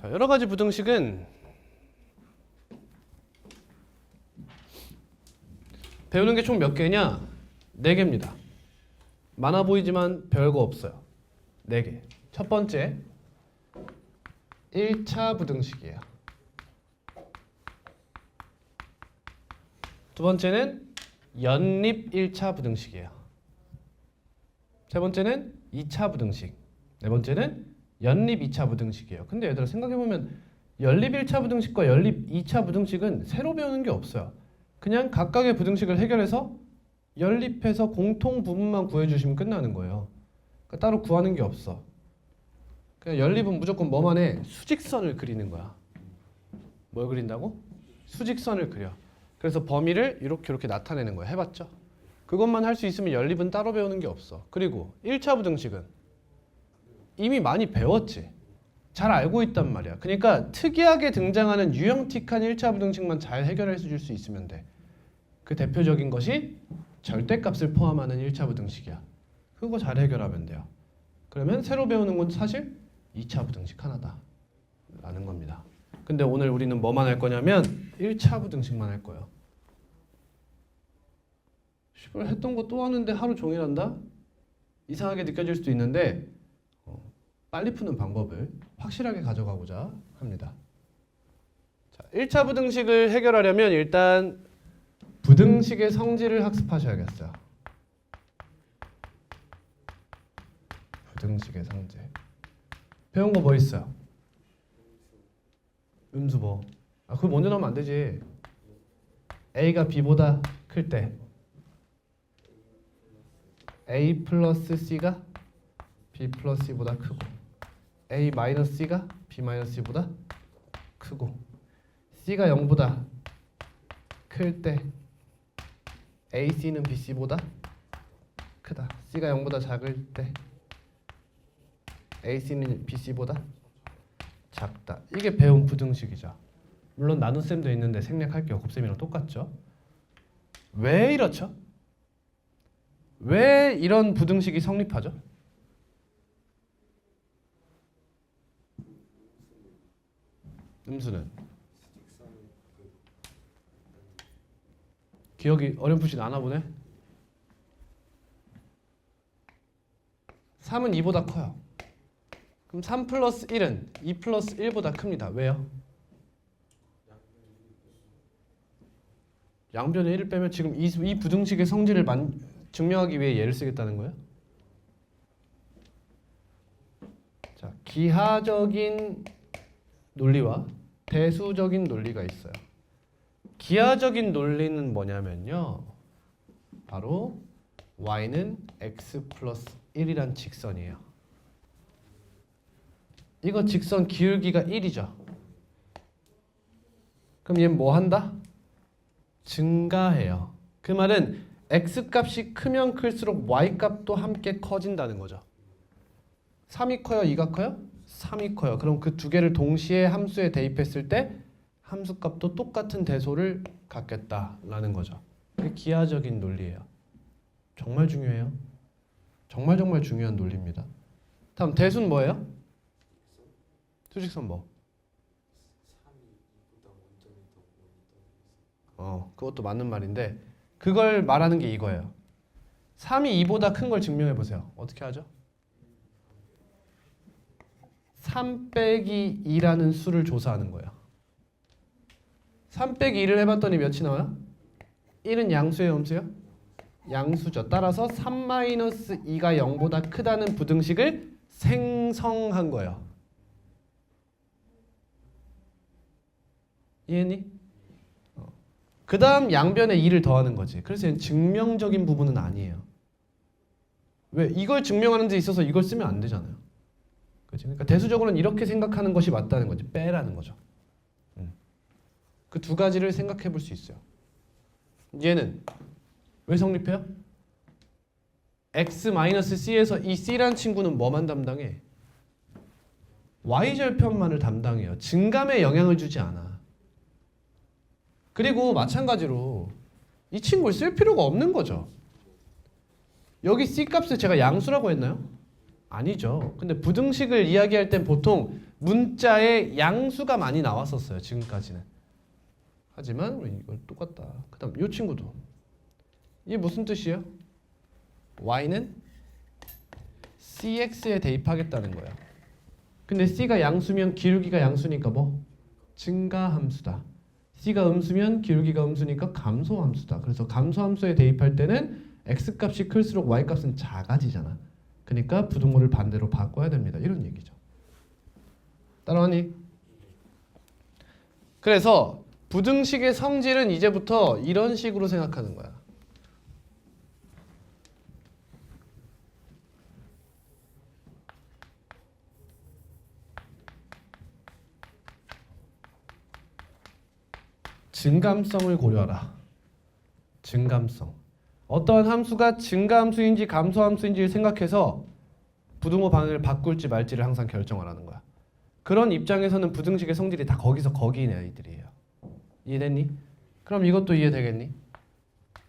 자, 여러 가지 부등식은 배우는 게 총 몇 개냐? 4개입니다. 많아 보이지만 별거 없어요. 4개. 첫 번째 1차 부등식이에요. 두 번째는 연립 1차 부등식이에요. 세 번째는 2차 부등식. 네 번째는 연립 2차 부등식이에요. 근데 얘들아 생각해보면 연립 1차 부등식과 연립 2차 부등식은 새로 배우는 게 없어요. 그냥 각각의 부등식을 해결해서 연립해서 공통 부분만 구해주시면 끝나는 거예요. 그러니까 따로 구하는 게 없어. 그냥 연립은 무조건 뭐만 해? 수직선을 그리는 거야. 뭘 그린다고? 수직선을 그려. 그래서 범위를 이렇게 나타내는 거야. 해봤죠? 그것만 할 수 있으면 연립은 따로 배우는 게 없어. 그리고 1차 부등식은 이미 많이 배웠지. 잘 알고 있단 말이야. 그러니까 특이하게 등장하는 유형틱한 1차 부등식만 잘 해결해 줄 수 있으면 돼. 그 대표적인 것이 절대값을 포함하는 1차 부등식이야. 그거 잘 해결하면 돼요. 그러면 새로 배우는 건 사실 2차 부등식 하나다 라는 겁니다. 근데 오늘 우리는 뭐만 할 거냐면 1차 부등식만 할 거예요. 했던 거 또 하는데 하루 종일 한다? 이상하게 느껴질 수도 있는데 빨리 푸는 방법을 확실하게 가져가고자 합니다. 자, 1차 부등식을 해결하려면 일단 부등식의 성질을 학습하셔야겠어요. 부등식의 성질. 배운 거 뭐 있어요? 음수 뭐? 그거 먼저 나오면 안 되지. A가 B보다 클 때 A 플러스 C가 B 플러스 C보다 크고 A 마이너스 C가 B 마이너스 C보다 크고 C가 0보다 클 때 AC는 BC보다 크다. C가 0보다 작을 때 AC는 BC보다 작다. 이게 배운 부등식이죠. 물론 나눗셈도 있는데 생략할게요. 곱셈이랑 똑같죠. 왜 이렇죠? 왜 이런 부등식이 성립하죠? 음수는 기억이 어렴풋이 나나 보네. 3은 2보다 커요. 그럼 3 플러스 1은 2 플러스 1보다 큽니다. 왜요? 양변에 1을 빼면 지금 이 부등식의 성질을 증명하기 위해 얘를 쓰겠다는 거예요? 자, 기하적인 논리와 대수적인 논리가 있어요. 기하적인 논리는 뭐냐면요. 바로 y는 x 플러스 1이란 직선이에요. 이거 직선 기울기가 1이죠. 그럼 얘는 뭐 한다? 증가해요. 그 말은 x값이 크면 클수록 y값도 함께 커진다는 거죠. 3이 커요? 2가 커요? 3이 커요. 그럼 그 두 개를 동시에 함수에 대입했을 때 함수값도 똑같은 대소를 갖겠다라는 거죠. 그게 기하적인 논리예요. 정말 중요해요. 정말 중요한 논리입니다. 다음 대수는 뭐예요? 수직선 뭐? 그것도 맞는 말인데 그걸 말하는 게 이거예요. 3이 2보다 큰 걸 증명해 보세요. 어떻게 하죠? 3 빼기 2라는 수를 조사하는 거예요. 3 빼기 2를 해봤더니 몇이 나와요? 1은 양수예요, 음수예요? 양수죠. 따라서 3-2가 0보다 크다는 부등식을 생성한 거예요. 이해했니? 그 다음 양변에 2를 더하는 거지. 그래서 얘는 증명적인 부분은 아니에요. 왜? 이걸 증명하는 데 있어서 이걸 쓰면 안 되잖아요. 그치? 그러니까 대수적으로는 이렇게 생각하는 것이 맞다는 거지. 빼라는 거죠. 그 두 가지를 생각해 볼 수 있어요. 얘는 왜 성립해요? x-c에서 이 c란 친구는 뭐만 담당해? y절편만을 담당해요. 증감에 영향을 주지 않아. 그리고 마찬가지로 이 친구를 쓸 필요가 없는 거죠. 여기 c 값을 제가 양수라고 했나요? 아니죠. 근데 부등식을 이야기할 땐 보통 문자에 양수가 많이 나왔었어요. 지금까지는. 하지만 우리 이걸 똑같다. 그 다음 이 친구도. 이게 무슨 뜻이에요? y는 cx에 대입하겠다는 거야. 근데 c가 양수면 기울기가 양수니까 뭐? 증가함수다. c가 음수면 기울기가 음수니까 감소함수다. 그래서 감소함수에 대입할 때는 x값이 클수록 y값은 작아지잖아. 그러니까 부등호를 반대로 바꿔야 됩니다. 이런 얘기죠. 따라하니? 그래서 부등식의 성질은 이제부터 이런 식으로 생각하는 거야. 증감성을 고려하라. 증감성. 어떠한 함수가 증가함수인지 감소함수인지를 생각해서 부등호 반응을 바꿀지 말지를 항상 결정하라는 거야. 그런 입장에서는 부등식의 성질이 다 거기서 거기인 애들이에요. 이해됐니? 그럼 이것도 이해되겠니?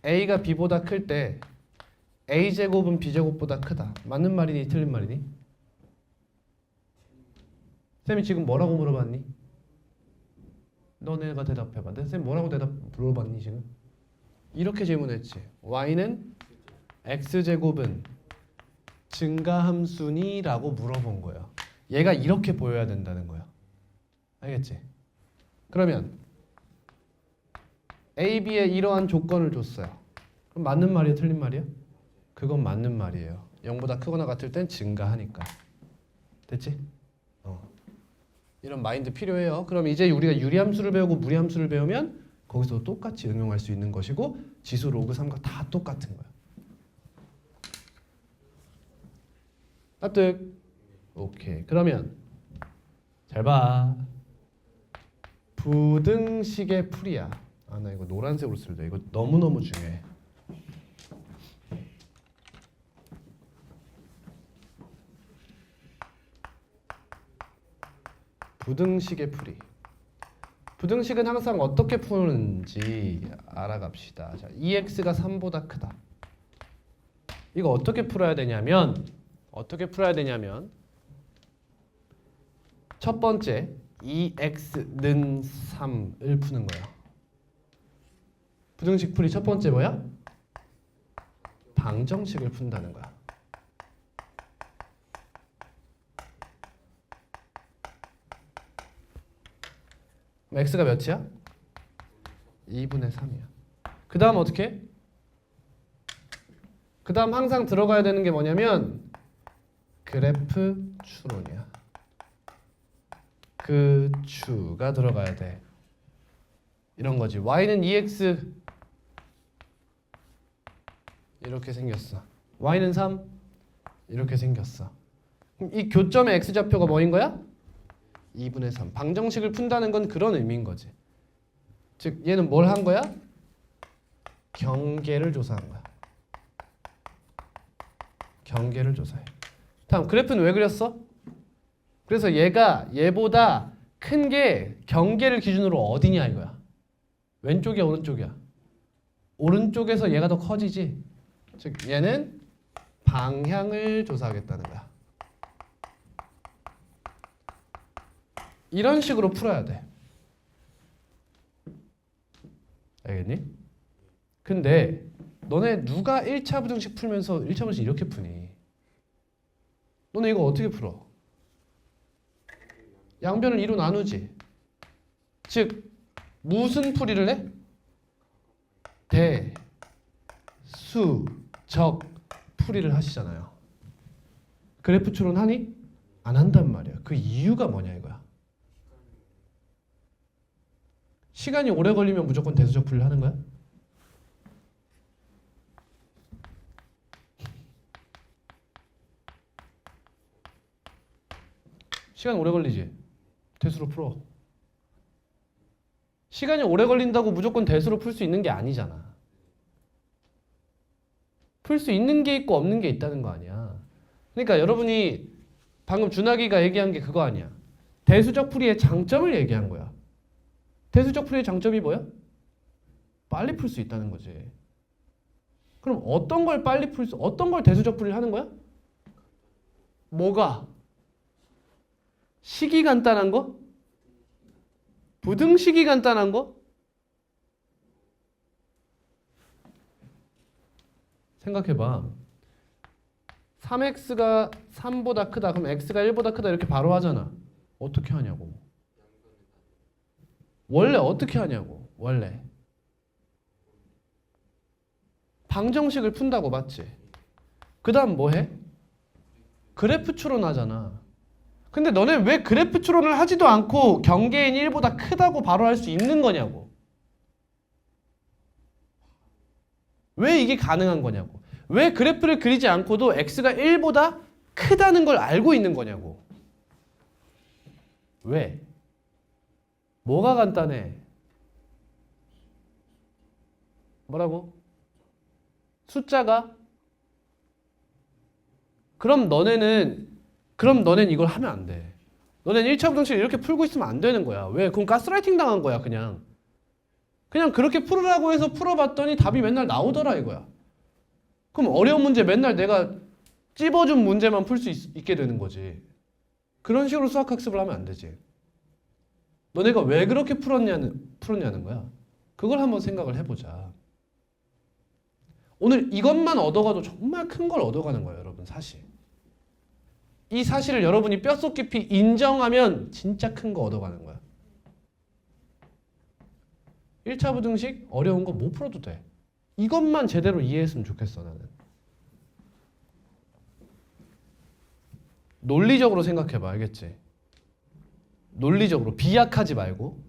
A가 B보다 클 때 A제곱은 B제곱보다 크다. 맞는 말이니 틀린 말이니? 쌤이 지금 뭐라고 물어봤니? 너네가 대답해봐. 쌤 뭐라고 물어봤니 지금? 이렇게 질문했지. y는 x제곱은 증가함수니? 라고 물어본 거야. 얘가 이렇게 보여야 된다는 거야. 알겠지? 그러면 A, B에 이러한 조건을 줬어요. 그럼 맞는 말이야 틀린 말이야? 그건 맞는 말이에요. 0보다 크거나 같을 땐 증가하니까. 됐지? 이런 마인드 필요해요. 그럼 이제 우리가 유리함수를 배우고 무리함수를 배우면 거기서 똑같이 응용할 수 있는 것이고 지수 로그 3과 다 똑같은 거야. 납득? 오케이. 그러면 잘 봐. 부등식의 풀이야. 아, 나 이거 노란색으로 쓸래. 이거 너무너무 중요해. 부등식의 풀이. 부등식은 항상 어떻게 푸는지 알아갑시다. 자, 2x가 3보다 크다. 이거 어떻게 풀어야 되냐면 첫 번째 2x는 3을 푸는 거야. 부등식 풀이 첫 번째 뭐야? 방정식을 푼다는 거야. x가 몇이야? 2분의 3이야. 그 다음 어떻게? 그 다음 항상 들어가야 되는 게 뭐냐면 그래프 추론이야. 그 추가 들어가야 돼. 이런 거지. y는 2x 이렇게 생겼어. y는 3 이렇게 생겼어. 그럼 이 교점의 x좌표가 뭐인 거야? 2분의 3. 방정식을 푼다는 건 그런 의미인 거지. 즉 얘는 뭘 한 거야? 경계를 조사한 거야. 경계를 조사해. 다음 그래프는 왜 그렸어? 그래서 얘가 얘보다 큰 게 경계를 기준으로 어디냐 이거야. 왼쪽이야 오른쪽이야? 오른쪽에서 얘가 더 커지지. 즉 얘는 방향을 조사하겠다는 거야. 이런 식으로 풀어야 돼. 알겠니? 근데 너네 누가 1차 부등식 풀면서 1차 부등식 이렇게 푸니? 너네 이거 어떻게 풀어? 양변을 2로 나누지. 즉 무슨 풀이를 해? 대, 수, 적 풀이를 하시잖아요. 그래프 추론하니? 안 한단 말이야. 그 이유가 뭐냐 이거야. 시간이 오래 걸리면 무조건 대수적 풀이를 하는 거야? 시간 오래 걸리지? 대수로 풀어. 시간이 오래 걸린다고 무조건 대수로 풀 수 있는 게 아니잖아. 풀 수 있는 게 있고 없는 게 있다는 거 아니야. 그러니까 여러분이 방금 준하기가 얘기한 게 그거 아니야. 대수적 풀이의 장점을 얘기한 거야. 대수적 풀이의 장점이 뭐야? 빨리 풀 수 있다는 거지. 그럼 어떤 걸 빨리 어떤 걸 대수적 풀이를 하는 거야? 뭐가? 식이 간단한 거? 부등식이 간단한 거? 생각해봐. 3x가 3보다 크다. 그럼 x가 1보다 크다 이렇게 바로 하잖아. 어떻게 하냐고. 원래 어떻게 하냐고. 원래. 방정식을 푼다고 맞지? 그 다음 뭐 해? 그래프 추론하잖아. 근데 너네 왜 그래프 추론을 하지도 않고 경계인 1보다 크다고 바로 할 수 있는 거냐고. 왜 이게 가능한 거냐고. 왜 그래프를 그리지 않고도 x가 1보다 크다는 걸 알고 있는 거냐고. 왜? 뭐가 간단해? 뭐라고? 숫자가? 그럼 너네는 이걸 하면 안 돼. 너네는 1차 부등식을 이렇게 풀고 있으면 안 되는 거야. 왜? 그럼 가스라이팅 당한 거야, 그냥. 그냥 그렇게 풀으라고 해서 풀어봤더니 답이 맨날 나오더라 이거야. 그럼 어려운 문제 맨날 내가 찝어준 문제만 풀 수 있게 되는 거지. 그런 식으로 수학학습을 하면 안 되지. 너네가 왜 그렇게 풀었냐는 거야. 그걸 한번 생각을 해보자. 오늘 이것만 얻어가도 정말 큰 걸 얻어가는 거예요, 여러분. 사실. 이 사실을 여러분이 뼛속 깊이 인정하면 진짜 큰 거 얻어가는 거야. 1차 부등식 어려운 거 못 풀어도 돼. 이것만 제대로 이해했으면 좋겠어, 나는. 논리적으로 생각해봐, 알겠지? 논리적으로 비약하지 말고.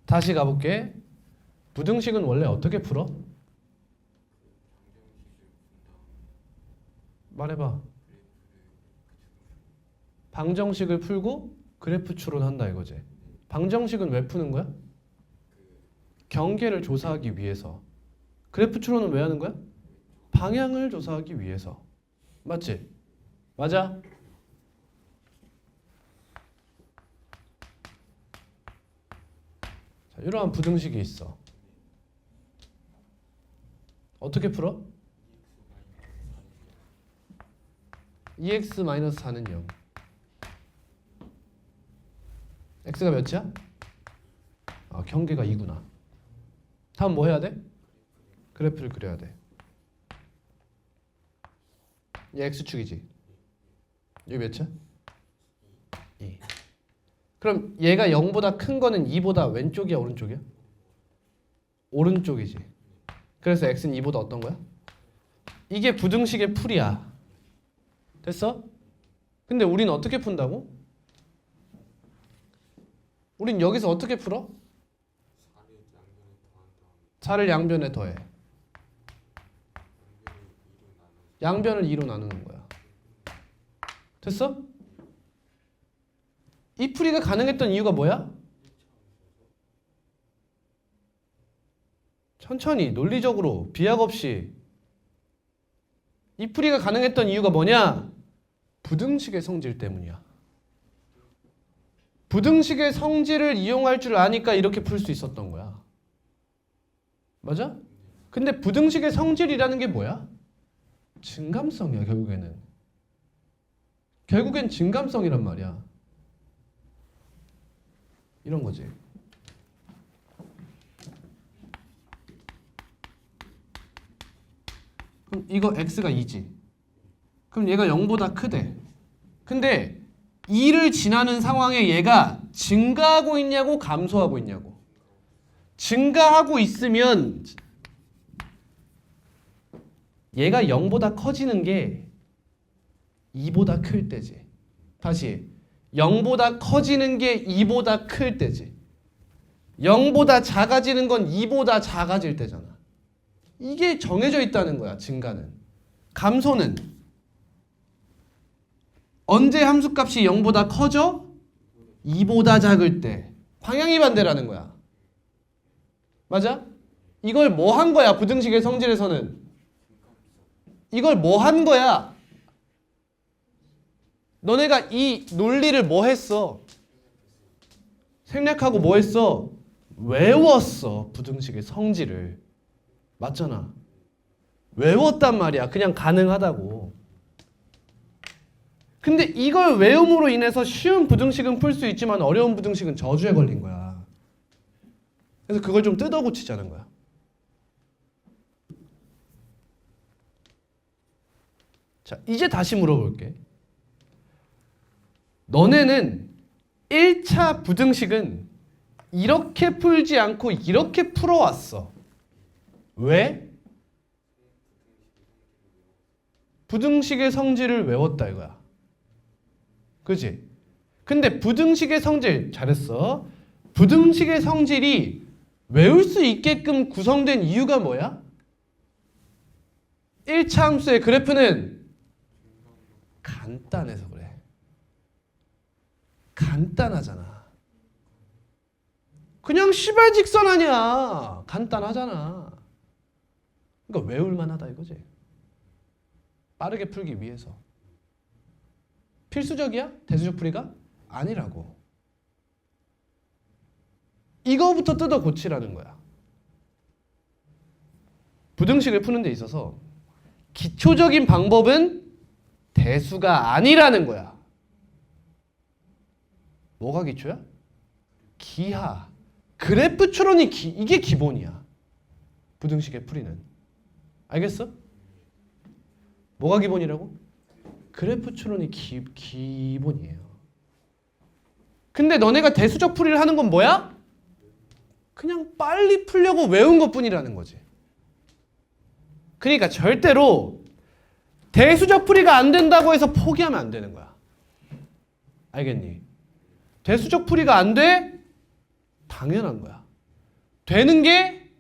다시 가볼게. 부등식은 원래 어떻게 풀어? 말해봐. 방정식을 풀고 그래프 추론한다 이거지. 방정식은 왜 푸는 거야? 경계를 조사하기 위해서. 그래프 추론은 왜 하는 거야? 방향을 조사하기 위해서. 맞지? 맞아? 자, 이러한 부등식이 있어. 어떻게 풀어? 2x-4는 0. x가 몇이야? 경계가 2구나. 다음 뭐 해야 돼? 그래프를 그려야 돼. 얘 x축이지. 여기 몇이야? 2. 그럼 얘가 0보다 큰 거는 2보다 왼쪽이야 오른쪽이야? 오른쪽이지. 그래서 x는 2보다 어떤 거야? 이게 부등식의 풀이야. 됐어? 근데 우린 어떻게 푼다고? 우린 여기서 어떻게 풀어? 4를 양변에 더해. 양변을 2로 나누는 거야. 됐어? 이 풀이가 가능했던 이유가 뭐야? 천천히 논리적으로 비약 없이. 이 풀이가 가능했던 이유가 뭐냐? 부등식의 성질 때문이야. 부등식의 성질을 이용할 줄 아니까 이렇게 풀 수 있었던 거야. 맞아? 근데 부등식의 성질이라는 게 뭐야? 증감성이야, 결국에는. 결국엔 증감성이란 말이야. 이런 거지. 그럼 이거 x가 2지. 그럼 얘가 0보다 크대. 근데 2를 지나는 상황에 얘가 증가하고 있냐고 감소하고 있냐고. 증가하고 있으면 얘가 0보다 커지는 게 2보다 클 때지. 다시 0보다 커지는 게 2보다 클 때지. 0보다 작아지는 건 2보다 작아질 때잖아. 이게 정해져 있다는 거야. 증가는. 감소는 언제 함수값이 0보다 커져? 2보다 작을 때. 방향이 반대라는 거야. 맞아? 이걸 뭐 한 거야? 부등식의 성질에서는. 이걸 뭐 한 거야? 너네가 이 논리를 뭐 했어? 생략하고 뭐 했어? 외웠어. 부등식의 성질을. 맞잖아. 외웠단 말이야. 그냥 가능하다고. 근데 이걸 외움으로 인해서 쉬운 부등식은 풀 수 있지만 어려운 부등식은 저주에 걸린 거야. 그래서 그걸 좀 뜯어 고치자는 거야. 자, 이제 다시 물어볼게. 너네는 1차 부등식은 이렇게 풀지 않고 이렇게 풀어왔어. 왜? 부등식의 성질을 외웠다 이거야. 그지? 근데 부등식의 성질, 잘했어. 부등식의 성질이 외울 수 있게끔 구성된 이유가 뭐야? 1차 함수의 그래프는 간단해서 그래. 간단하잖아. 그냥 시발직선 아니야. 간단하잖아. 그러니까 외울만 하다 이거지. 빠르게 풀기 위해서. 필수적이야? 대수적 풀이가? 아니라고. 이거부터 뜯어 고치라는 거야. 부등식을 푸는 데 있어서 기초적인 방법은 대수가 아니라는 거야. 뭐가 기초야? 기하. 그래프 추론이 이게 기본이야. 부등식의 풀이는. 알겠어? 뭐가 기본이라고? 그래프 추론이 기본이에요. 근데 너네가 대수적 풀이를 하는 건 뭐야? 그냥 빨리 풀려고 외운 것뿐이라는 거지. 그러니까 절대로 대수적 풀이가 안 된다고 해서 포기하면 안 되는 거야. 알겠니? 대수적 풀이가 안 돼? 당연한 거야. 되는 게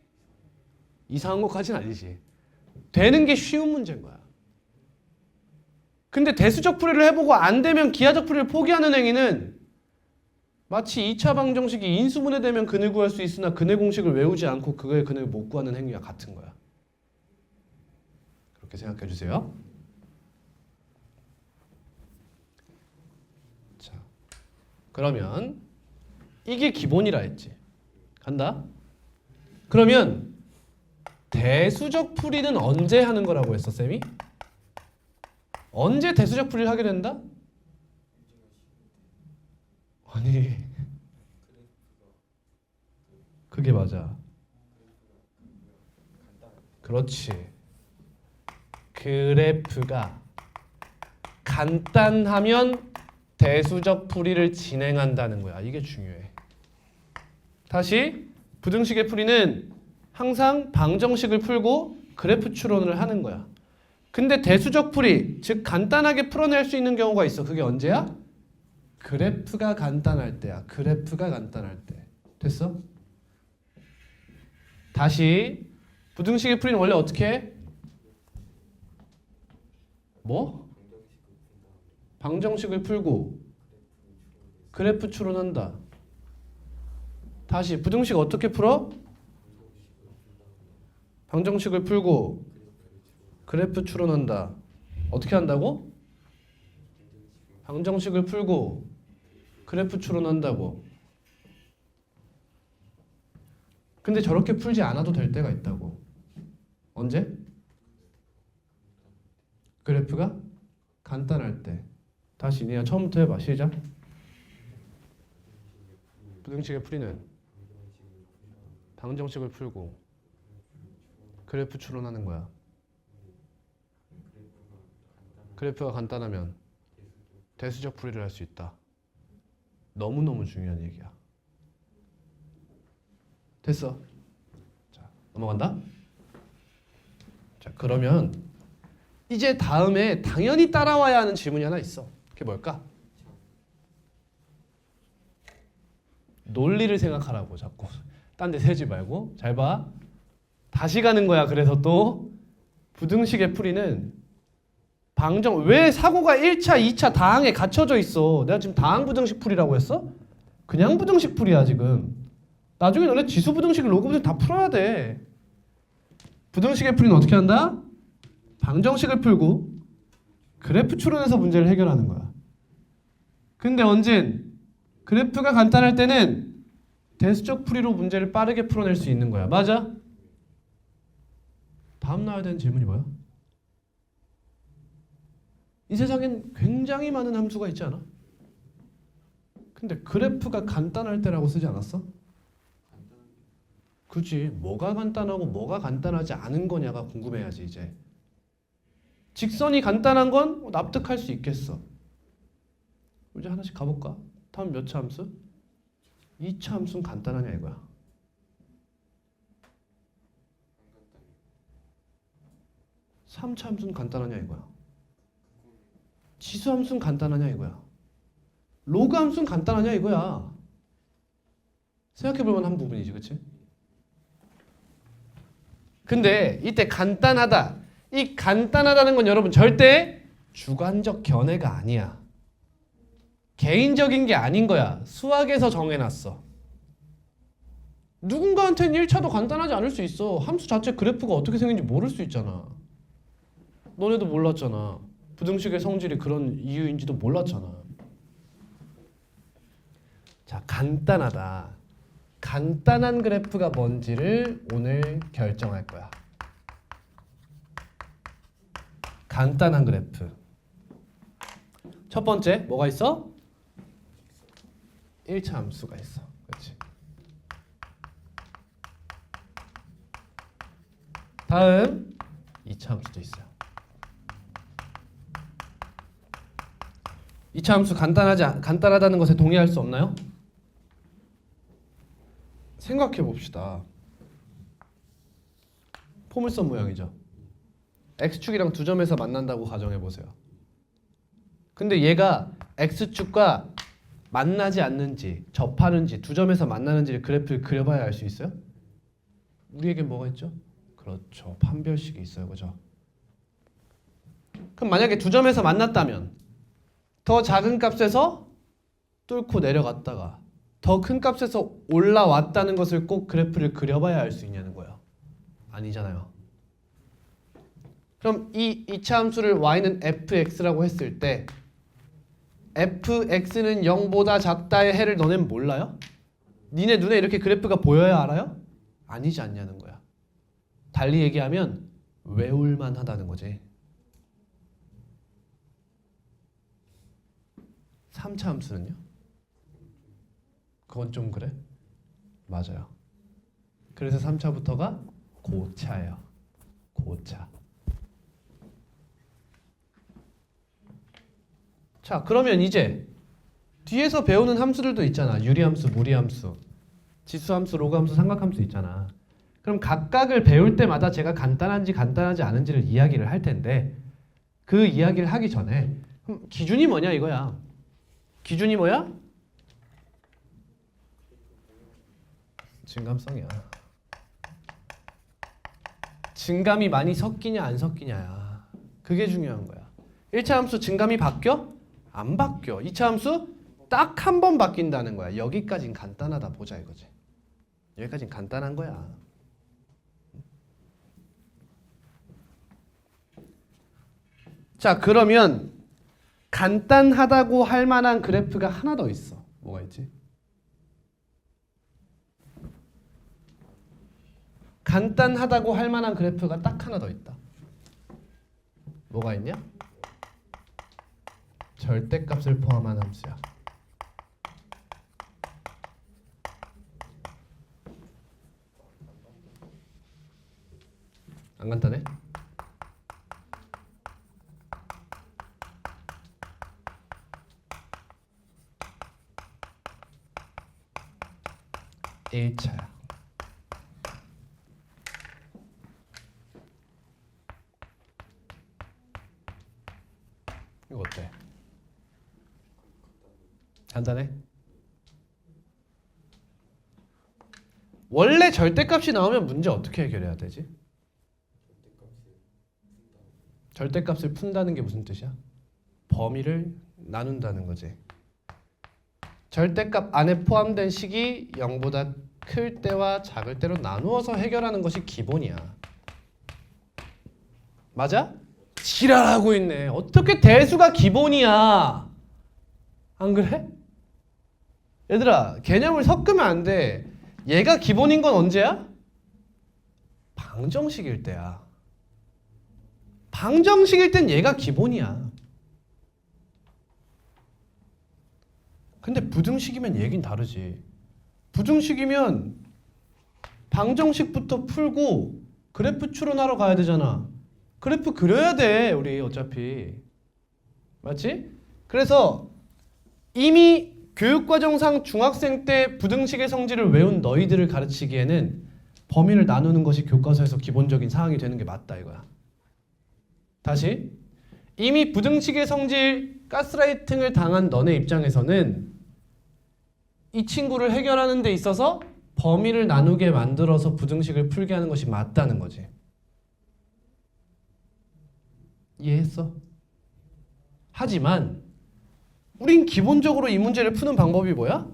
이상한 것까지는 아니지. 되는 게 쉬운 문제인 거야. 근데 대수적 풀이를 해보고 안 되면 기하적 풀이를 포기하는 행위는 마치 2차 방정식이 인수분해되면 근을 구할 수 있으나 근의 공식을 외우지 않고 그거의 근을 못 구하는 행위와 같은 거야. 그렇게 생각해 주세요. 자, 그러면 이게 기본이라 했지. 간다. 그러면 대수적 풀이는 언제 하는 거라고 했어, 쌤이? 언제 대수적 풀이를 하게 된다? 아니, 그게 맞아. 그렇지. 그래프가 간단하면 대수적 풀이를 진행한다는 거야. 이게 중요해. 다시 부등식의 풀이는 항상 방정식을 풀고 그래프 추론을 하는 거야. 근데 대수적 풀이, 즉 간단하게 풀어낼 수 있는 경우가 있어. 그게 언제야? 그래프가 간단할 때야. 그래프가 간단할 때. 됐어? 다시 부등식의 풀이는 원래 어떻게 해? 뭐? 방정식을 풀고 그래프 추론한다. 다시 부등식 어떻게 풀어? 방정식을 풀고 그래프 추론한다. 어떻게 한다고? 방정식을 풀고 그래프 추론한다고. 근데 저렇게 풀지 않아도 될 때가 있다고. 언제? 그래프가 간단할 때. 다시 니가 처음부터 해봐. 시작. 부등식의 풀이는 방정식을 풀고 그래프 추론하는 거야. 그래프가 간단하면 대수적 풀이를 할 수 있다. 너무너무 중요한 얘기야. 됐어. 자, 넘어간다. 자, 그러면 이제 다음에 당연히 따라와야 하는 질문이 하나 있어. 그게 뭘까? 논리를 생각하라고 자꾸. 딴 데 세지 말고. 잘 봐. 다시 가는 거야. 그래서 또 부등식의 풀이는 왜 사고가 1차, 2차 다항에 갖춰져 있어? 내가 지금 다항 부등식 풀이라고 했어? 그냥 부등식 풀이야 지금. 나중에 너네 지수 부등식, 로그 부등식 다 풀어야 돼. 부등식의 풀이는 어떻게 한다? 방정식을 풀고 그래프 추론해서 문제를 해결하는 거야. 근데 언젠 그래프가 간단할 때는 대수적 풀이로 문제를 빠르게 풀어낼 수 있는 거야. 맞아? 다음 나와야 되는 질문이 뭐야? 이 세상엔 굉장히 많은 함수가 있지 않아? 근데 그래프가 간단할 때라고 쓰지 않았어? 그치. 뭐가 간단하고 뭐가 간단하지 않은 거냐가 궁금해야지 이제. 직선이 간단한 건 납득할 수 있겠어. 이제 하나씩 가볼까? 다음 몇 차 함수? 2차 함수는 간단하냐 이거야. 3차 함수는 간단하냐 이거야. 지수 함수는 간단하냐 이거야. 로그 함수는 간단하냐 이거야. 생각해볼 만한 부분이지, 그치? 근데 이때 간단하다. 이 간단하다는 건 여러분 절대 주관적 견해가 아니야. 개인적인 게 아닌 거야. 수학에서 정해놨어. 누군가한테는 1차도 간단하지 않을 수 있어. 함수 자체 그래프가 어떻게 생긴지 모를 수 있잖아. 너네도 몰랐잖아. 부등식의 성질이 그런 이유인지도 몰랐잖아. 자, 간단하다. 간단한 그래프가 뭔지를 오늘 결정할 거야. 간단한 그래프. 첫 번째 뭐가 있어? 1차 함수가 있어. 그렇지? 다음 2차 함수도 있어요. 2차 함수 간단하다는 것에 동의할 수 없나요? 생각해 봅시다. 포물선 모양이죠. x축이랑 두 점에서 만난다고 가정해 보세요. 근데 얘가 x축과 만나지 않는지, 접하는지, 두 점에서 만나는지를 그래프를 그려봐야 알 수 있어요? 우리에겐 뭐가 있죠? 그렇죠. 판별식이 있어요. 그죠? 그럼 만약에 두 점에서 만났다면 더 작은 값에서 뚫고 내려갔다가 더 큰 값에서 올라왔다는 것을 꼭 그래프를 그려봐야 알 수 있냐는 거예요. 아니잖아요. 그럼 이 2차 함수를 y는 fx라고 했을 때 fx는 0보다 작다의 해를 너넨 몰라요? 니네 눈에 이렇게 그래프가 보여야 알아요? 아니지 않냐는 거야. 달리 얘기하면 외울만 하다는 거지. 3차 함수는요? 그건 좀 그래? 맞아요. 그래서 3차부터가 고차예요. 고차. 자, 그러면 이제 뒤에서 배우는 함수들도 있잖아. 유리함수, 무리함수, 지수함수, 로그함수, 삼각함수 있잖아. 그럼 각각을 배울 때마다 제가 간단한지 간단하지 않은지를 이야기를 할 텐데 그 이야기를 하기 전에 기준이 뭐냐 이거야. 기준이 뭐야? 증감성이야. 증감이 많이 섞이냐 안 섞이냐야. 그게 중요한 거야. 1차 함수 증감이 바뀌어? 안 바뀌어. 2차 함수 딱 한 번 바뀐다는 거야. 여기까진 간단하다 보자 이거지. 여기까진 간단한 거야. 자, 그러면 간단하다고 할 만한 그래프가 하나 더 있어. 뭐가 있지? 간단하다고 할 만한 그래프가 딱 하나 더 있다. 뭐가 있냐? 절대값을 포함한 함수야. 안 간단해? (1차야) 이거 어때? 간단해? 원래 절대값이 나오면 문제 어떻게 해결해야 되지? 절대값을 푼다는 게 무슨 뜻이야? 범위를 나눈다는 거지. 절대값 안에 포함된 식이 0보다 클 때와 작을 때로 나누어서 해결하는 것이 기본이야. 맞아? 지랄하고 있네. 어떻게 대수가 기본이야? 안 그래? 얘들아, 개념을 섞으면 안 돼. 얘가 기본인 건 언제야? 방정식일 때야. 방정식일 땐 얘가 기본이야. 근데 부등식이면 얘긴 다르지. 부등식이면 방정식부터 풀고 그래프 추론하러 가야 되잖아. 그래프 그려야 돼 우리 어차피. 맞지? 그래서 이미 교육과정상 중학생 때 부등식의 성질을 외운 너희들을 가르치기에는 범위를 나누는 것이 교과서에서 기본적인 사항이 되는 게 맞다 이거야. 다시, 이미 부등식의 성질 가스라이팅을 당한 너네 입장에서는 이 친구를 해결하는 데 있어서 범위를 나누게 만들어서 부등식을 풀게 하는 것이 맞다는 거지. 이해했어? 하지만 우린 기본적으로 이 문제를 푸는 방법이 뭐야?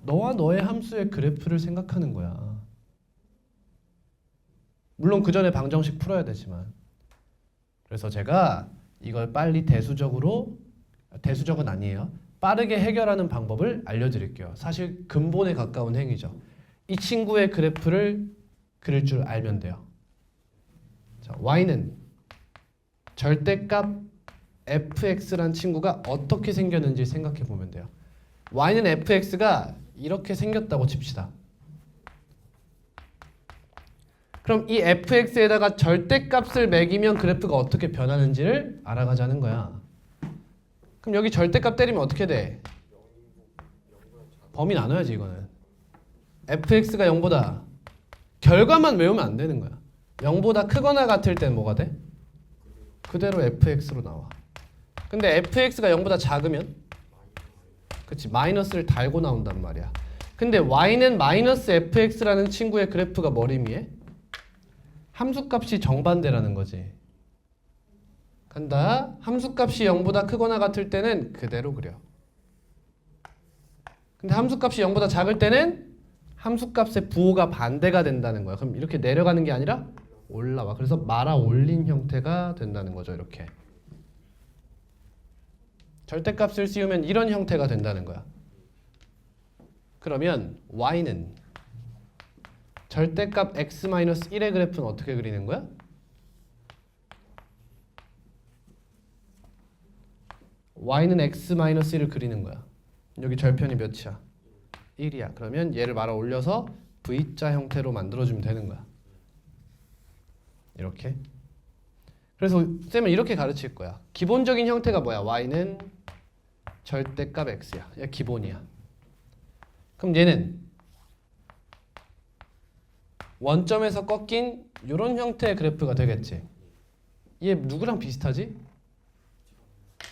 너와 너의 함수의 그래프를 생각하는 거야. 물론 그 전에 방정식 풀어야 되지만. 그래서 제가 이걸 빨리 대수적은 아니에요. 빠르게 해결하는 방법을 알려드릴게요. 사실 근본에 가까운 행위죠. 이 친구의 그래프를 그릴 줄 알면 돼요. 자, y는 절대값 fx란 친구가 어떻게 생겼는지 생각해 보면 돼요. y는 fx가 이렇게 생겼다고 칩시다. 그럼 이 fx에다가 절대값을 매기면 그래프가 어떻게 변하는지를 알아가자는 거야. 그럼 여기 절대값 때리면 어떻게 돼? 범위 나눠야지 이거는. fx가 0보다 결과만 외우면 안 되는 거야. 0보다 크거나 같을 땐 뭐가 돼? 그대로 fx로 나와. 근데 fx가 0보다 작으면 그치 마이너스를 달고 나온단 말이야. 근데 y는 마이너스 fx라는 친구의 그래프가 뭘 의미해? 함수값이 정반대라는 거지. 간다. 함수값이 0보다 크거나 같을 때는 그대로 그려. 근데 함수값이 0보다 작을 때는 함수값의 부호가 반대가 된다는 거야. 그럼 이렇게 내려가는 게 아니라 올라와. 그래서 말아 올린 형태가 된다는 거죠. 이렇게. 절대값을 씌우면 이런 형태가 된다는 거야. 그러면 y는 절대값 x-1의 그래프는 어떻게 그리는 거야? y는 x-1을 그리는 거야. 여기 절편이 몇이야? 1이야. 그러면 얘를 말아 올려서 V자 형태로 만들어주면 되는 거야. 이렇게. 그래서 쌤은 이렇게 가르칠 거야. 기본적인 형태가 뭐야? y는 절대값 x야. 얘 기본이야. 그럼 얘는 원점에서 꺾인 이런 형태의 그래프가 되겠지. 얘 누구랑 비슷하지?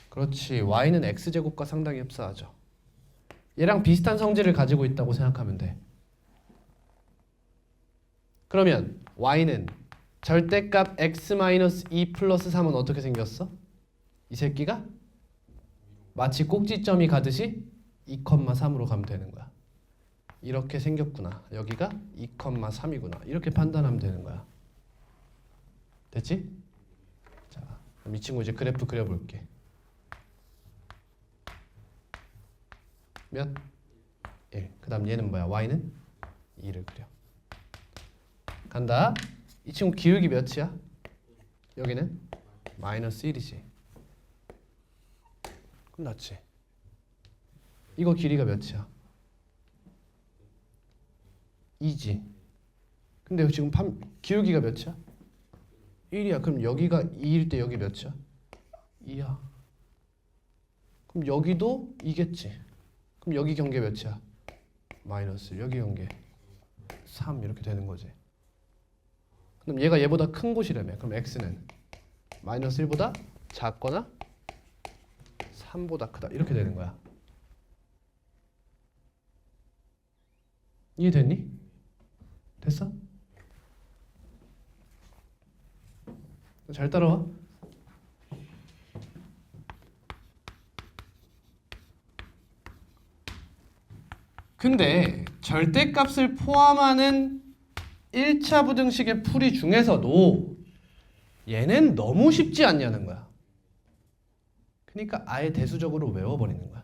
그렇지. y는 x제곱과 상당히 흡사하죠. 얘랑 비슷한 성질을 가지고 있다고 생각하면 돼. 그러면 y는 절대값 x-2 플러스 3은 어떻게 생겼어? 이 새끼가 마치 꼭지점이 가듯이 2,3으로 가면 되는 거야. 이렇게 생겼구나. 여기가 2,3이구나. 이렇게 판단하면 되는 거야. 됐지? 자, 그럼 이 친구 이제 그래프 그려볼게. 몇? 1. 그 다음 얘는 뭐야? y는 2를 그려. 간다. 이 친구 기울기 몇이야? 여기는 마이너스 1이지. 끝났지. 이거 길이가 몇이야? 2지. 근데 지금 기울기가 몇이야? 1이야. 그럼 여기가 2일 때 여기 몇이야? 2야. 그럼 여기도 2겠지. 그럼 여기 경계 몇이야? 마이너스. 여기 경계 3 이렇게 되는 거지. 그럼 얘가 얘보다 큰 곳이라며. 그럼 x는 마이너스 1보다 작거나 3보다 크다. 이렇게 되는 거야. 이해됐니? 됐어? 잘 따라와. 근데 절대값을 포함하는 1차 부등식의 풀이 중에서도 얘는 너무 쉽지 않냐는 거야. 그러니까 아예 대수적으로 외워버리는 거야.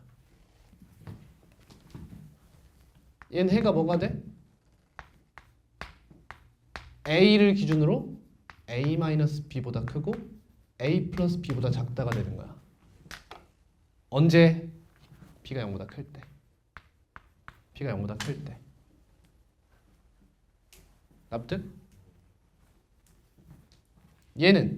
얘는 해가 뭐가 돼? a를 기준으로 a-b보다 크고 a 플러스 b보다 작다가 되는 거야. 언제? b가 0보다 클 때. b가 0보다 클 때. 납득? 얘는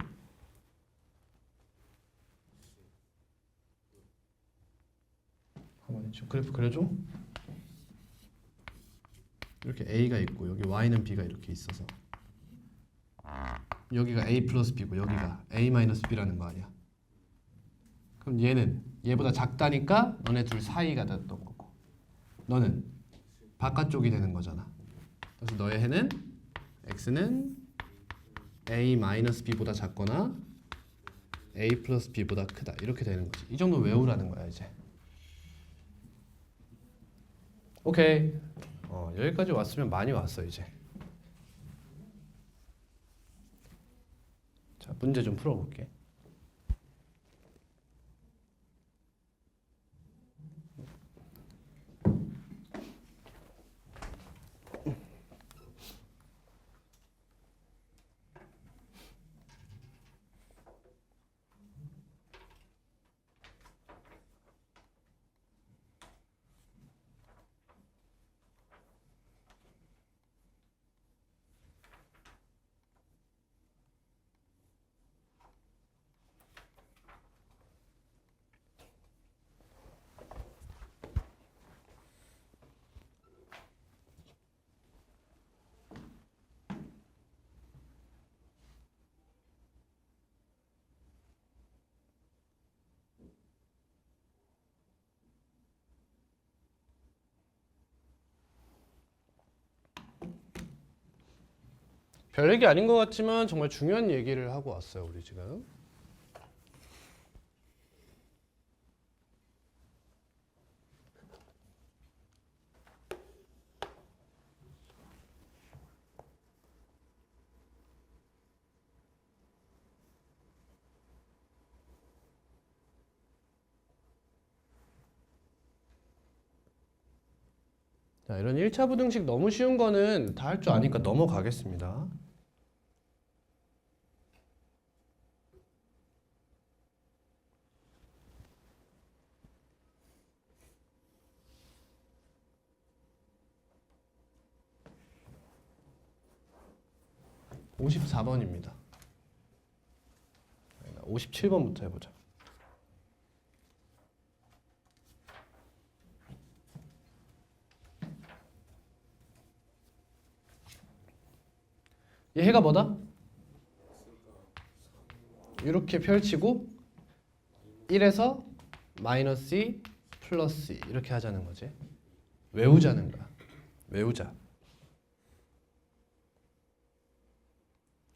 한번 그래프 그려줘. 이렇게 a가 있고 여기 y는 b가 이렇게 있어서 여기가 a 플러스 b고 여기가 a 마이너스 b라는 거 아니야. 그럼 얘는 얘보다 작다니까 너네 둘 사이가 됐던 거고 너는 바깥쪽이 되는 거잖아. 그래서 너의 해는 x는 a 마이너스 b보다 작거나 a 플러스 b보다 크다 이렇게 되는 거지. 이 정도 외우라는 거야 이제. 오케이. 여기까지 왔으면 많이 왔어 이제. 자, 문제 좀 풀어볼게. 별 얘기 아닌 것 같지만 정말 중요한 얘기를 하고 왔어요 우리 지금. 자, 이런 1차 부등식 너무 쉬운 거는 다 할 줄 아니까 넘어가겠습니다. (54번입니다) 57번부터 해보자. 얘 해가 뭐다? 이렇게 펼치고 1에서 마이너스 2 플러스 2 이렇게 하자는 거지. 외우자는 거야. 외우자.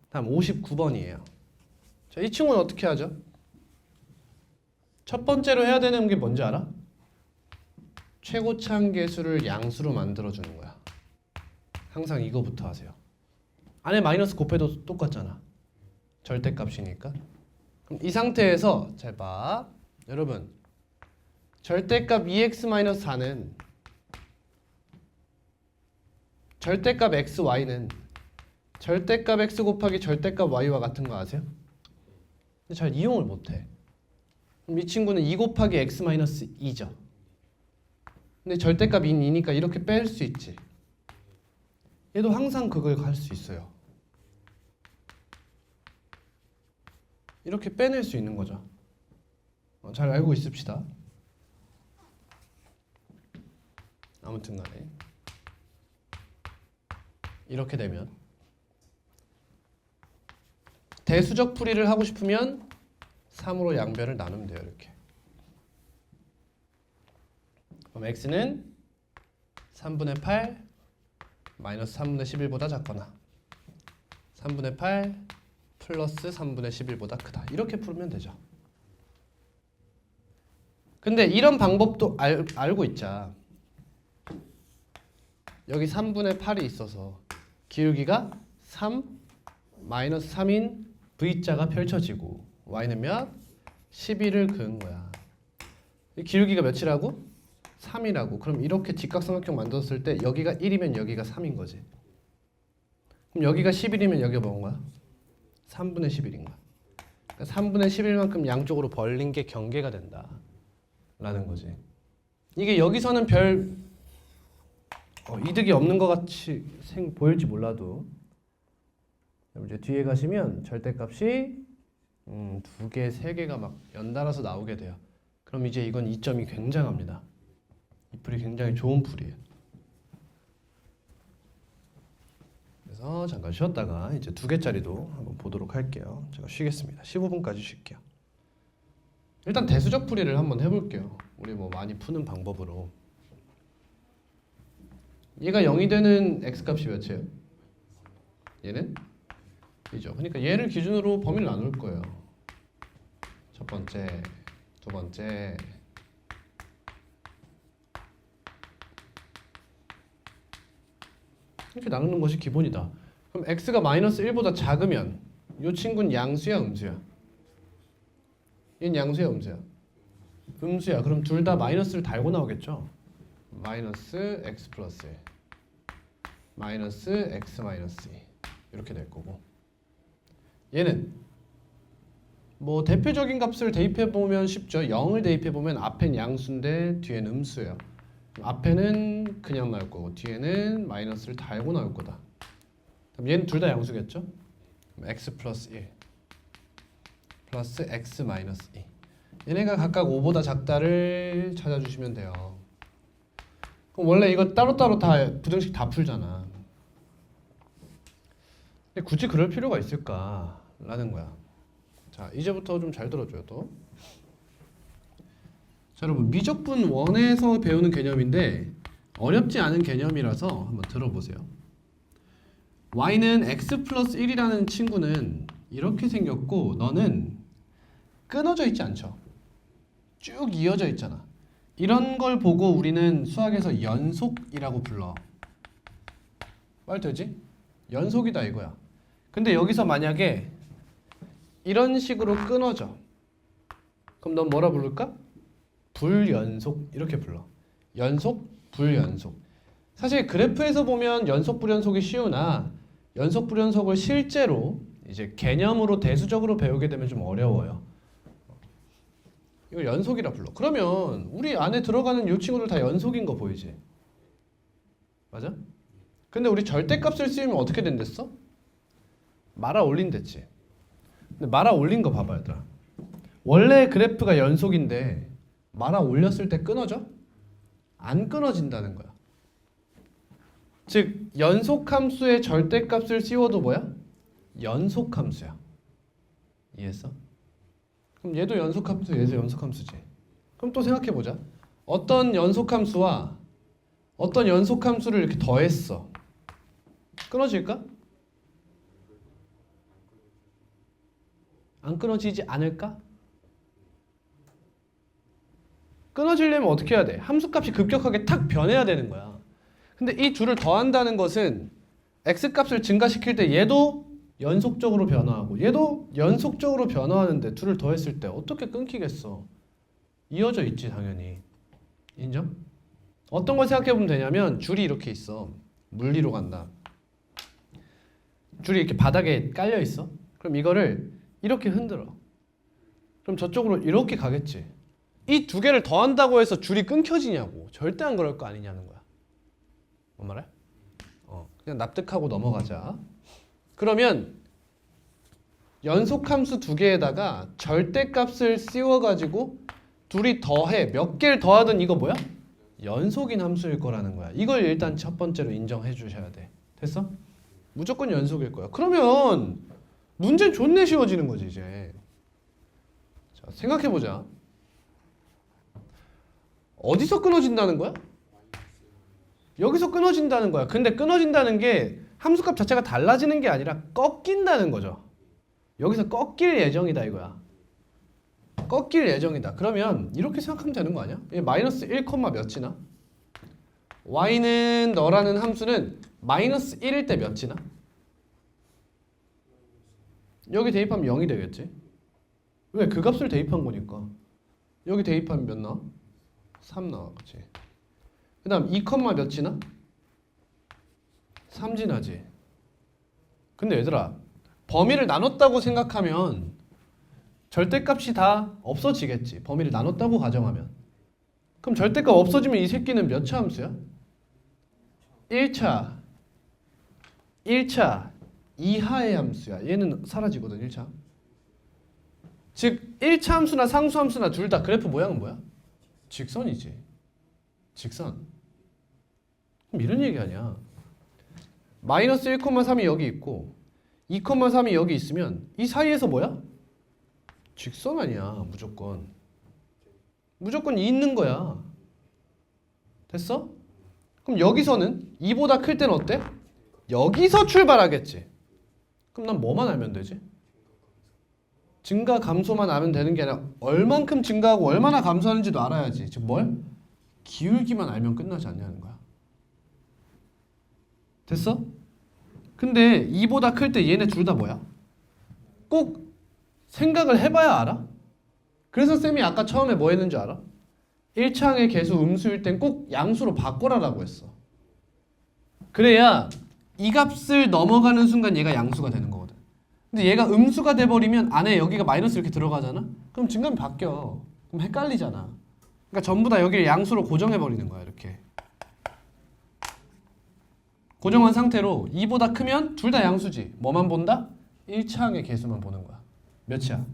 다음 59번이에요. 자, 이 친구는 어떻게 하죠? 첫 번째로 해야 되는 게 뭔지 알아? 최고차항 계수를 양수로 만들어주는 거야. 항상 이거부터 하세요. 안에 마이너스 곱해도 똑같잖아. 절대값이니까. 그럼 이 상태에서 잘 봐. 여러분, 절대값 2x-4는 절대값 xy는 절대값 x 곱하기 절대값 y와 같은 거 아세요? 근데 잘 이용을 못해. 그럼 이 친구는 2 곱하기 x-2죠. 근데 절대값 2니까 이렇게 뺄 수 있지. 얘도 항상 그걸 갈 수 있어요. 이렇게 빼낼 수 있는 거죠. 잘 알고 있읍시다. 아무튼 간에 이렇게 되면 대수적 풀이를 하고 싶으면 3으로 양변을 나누면 돼요. 이렇게. 그럼 x는 3분의 8 마이너스 3분의 11보다 작거나 3분의 8 플러스 3분의 11보다 크다. 이렇게 풀면 되죠. 근데 이런 방법도 알고 있자. 여기 3분의 8이 있어서 기울기가 3 마이너스 3인 V자가 펼쳐지고 y는 몇? 11을 그은 거야. 기울기가 몇이라고? 3이라고. 그럼 이렇게 직각삼각형 만들었을 때 여기가 1이면 여기가 3인 거지. 그럼 여기가 11이면 여기가 뭔 거야? 3분의 11인 거야. 그러니까 3분의 11만큼 양쪽으로 벌린 게 경계가 된다 라는 거지. 이게 여기서는 별 이득이 없는 것 같이 보일지 몰라도 이제 뒤에 가시면 절대값이 2개, 3개가 막 연달아서 나오게 돼요. 그럼 이제 이건 이점이 굉장합니다. 이 풀이 굉장히 좋은 풀이에요. 그래서 잠깐 쉬었다가 이제 2개짜리도 한번 보도록 할게요. 제가 쉬겠습니다. 15분까지 쉴게요. 일단 대수적 풀이를 한번 해볼게요. 우리 뭐 많이 푸는 방법으로. 얘가 0이 되는 x값이 몇이에요? 얘는 2죠. 그러니까 얘를 기준으로 범위를 나눌 거예요. 첫 번째, 두 번째. 이렇게 나누는 것이 기본이다. 그럼 x가 마이너스 1보다 작으면 이 친구는 양수야, 음수야? 얘는 양수야, 음수야? 음수야. 그럼 둘 다 마이너스를 달고 나오겠죠? 마이너스 x 플러스 1 마이너스 x 마이너스 2 이렇게 될 거고, 얘는 뭐 대표적인 값을 대입해 보면 쉽죠. 0을 대입해 보면 앞엔 양수인데 뒤에는 음수예요. 앞에는 그냥 나올 거고 뒤에는 마이너스를 달고 나올 거다. 그럼 얘는 둘 다 양수겠죠? x 플러스 1 플러스 x 마이너스 2. 얘네가 각각 5보다 작다를 찾아주시면 돼요. 그럼 원래 이거 따로따로 다 부등식 다 풀잖아. 근데 굳이 그럴 필요가 있을까? 라는 거야. 자, 이제부터 좀 잘 들어줘요 또. 자, 여러분 미적분 1에서 배우는 개념인데 어렵지 않은 개념이라서 한번 들어보세요. y는 x 플러스 1이라는 친구는 이렇게 생겼고 너는 끊어져 있지 않죠? 쭉 이어져 있잖아. 이런 걸 보고 우리는 수학에서 연속이라고 불러. 말 되지? 연속이다 이거야. 근데 여기서 만약에 이런 식으로 끊어져. 그럼 넌 뭐라 부를까? 불연속 이렇게 불러. 연속, 불연속. 사실 그래프에서 보면 연속, 불연속이 쉬우나 연속, 불연속을 실제로 이제 개념으로 대수적으로 배우게 되면 좀 어려워요. 이걸 연속이라 불러. 그러면 우리 안에 들어가는 이 친구들 다 연속인 거 보이지? 맞아? 근데 우리 절대값을 쓰면 어떻게 된댔어? 말아 올린댔지. 근데 말아 올린 거 봐봐 얘들아. 원래 그래프가 연속인데 말아 올렸을 때 끊어져? 안 끊어진다는 거야. 즉 연속함수의 절대값을 씌워도 뭐야? 연속함수야. 이해했어? 그럼 얘도 연속함수, 얘도 연속함수지. 그럼 또 생각해보자. 어떤 연속함수와 어떤 연속함수를 이렇게 더했어. 끊어질까? 안 끊어지지 않을까? 끊어지려면 어떻게 해야 돼? 함수값이 급격하게 탁 변해야 되는 거야. 근데 이 둘을 더한다는 것은 x값을 증가시킬 때 얘도 연속적으로 변화하고 얘도 연속적으로 변화하는데 둘을 더했을 때 어떻게 끊기겠어? 이어져 있지 당연히. 인정? 어떤 걸 생각해 보면 되냐면 줄이 이렇게 있어. 물리로 간다. 줄이 이렇게 바닥에 깔려 있어. 그럼 이거를 이렇게 흔들어. 그럼 저쪽으로 이렇게 가겠지. 이 두 개를 더한다고 해서 줄이 끊겨지냐고. 절대 안 그럴 거 아니냐는 거야. 뭔 말해? 그냥 납득하고 넘어가자. 그러면 연속함수 두 개에다가 절대값을 씌워가지고 둘이 더해. 몇 개를 더하든 이거 뭐야? 연속인 함수일 거라는 거야. 이걸 일단 첫 번째로 인정해 주셔야 돼. 됐어? 무조건 연속일 거야. 그러면 문제는 존내 쉬워지는 거지 이제. 자, 생각해보자. 어디서 끊어진다는 거야? 여기서 끊어진다는 거야. 근데 끊어진다는 게 함수값 자체가 달라지는 게 아니라 꺾인다는 거죠. 여기서 꺾일 예정이다 이거야. 꺾일 예정이다. 그러면 이렇게 생각하면 되는 거 아니야? 마이너스 1, 몇이나? y는 너라는 함수는 마이너스 1일 때 몇이나? 여기 대입하면 0이 되겠지? 왜? 그 값을 대입한 거니까. 여기 대입하면 몇 나와? 3 나와. 그치? 그 다음 2, 몇이나? 3 지나지. 근데 얘들아 범위를 나눴다고 생각하면 절대값이 다 없어지겠지. 범위를 나눴다고 가정하면. 그럼 절대값 없어지면 이 새끼는 몇 차 함수야? 1차 1차 이하의 함수야. 얘는 사라지거든 1차. 즉 1차 함수나 상수 함수나 둘 다 그래프 모양은 뭐야? 직선이지. 직선. 그럼 이런 얘기 아니야. 마이너스 1,3이 여기 있고 2,3이 여기 있으면 이 사이에서 뭐야? 직선 아니야. 무조건. 무조건 있는 거야. 됐어? 그럼 여기서는 2보다 클 때는 어때? 여기서 출발하겠지. 그럼 난 뭐만 알면 되지? 증가 감소만 알면 되는 게 아니라 얼만큼 증가하고 얼마나 감소하는지도 알아야지. 즉 뭘? 기울기만 알면 끝나지 않냐는 거야. 됐어? 근데 2보다 클 때 얘네 둘 다 뭐야? 꼭 생각을 해봐야 알아? 그래서 쌤이 아까 처음에 뭐 했는지 알아? 1차항의 개수 음수일 땐 꼭 양수로 바꿔라라고 했어. 그래야 이 값을 넘어가는 순간 얘가 양수가 되는 거거든. 근데 얘가 음수가 돼버리면 안에 여기가 마이너스 이렇게 들어가잖아? 그럼 증감이 바뀌어. 그럼 헷갈리잖아. 그러니까 전부 다 여기를 양수로 고정해버리는 거야. 이렇게. 고정한 상태로 2보다 크면 둘 다 양수지. 뭐만 본다? 1차항의 개수만 보는 거야. 몇이야?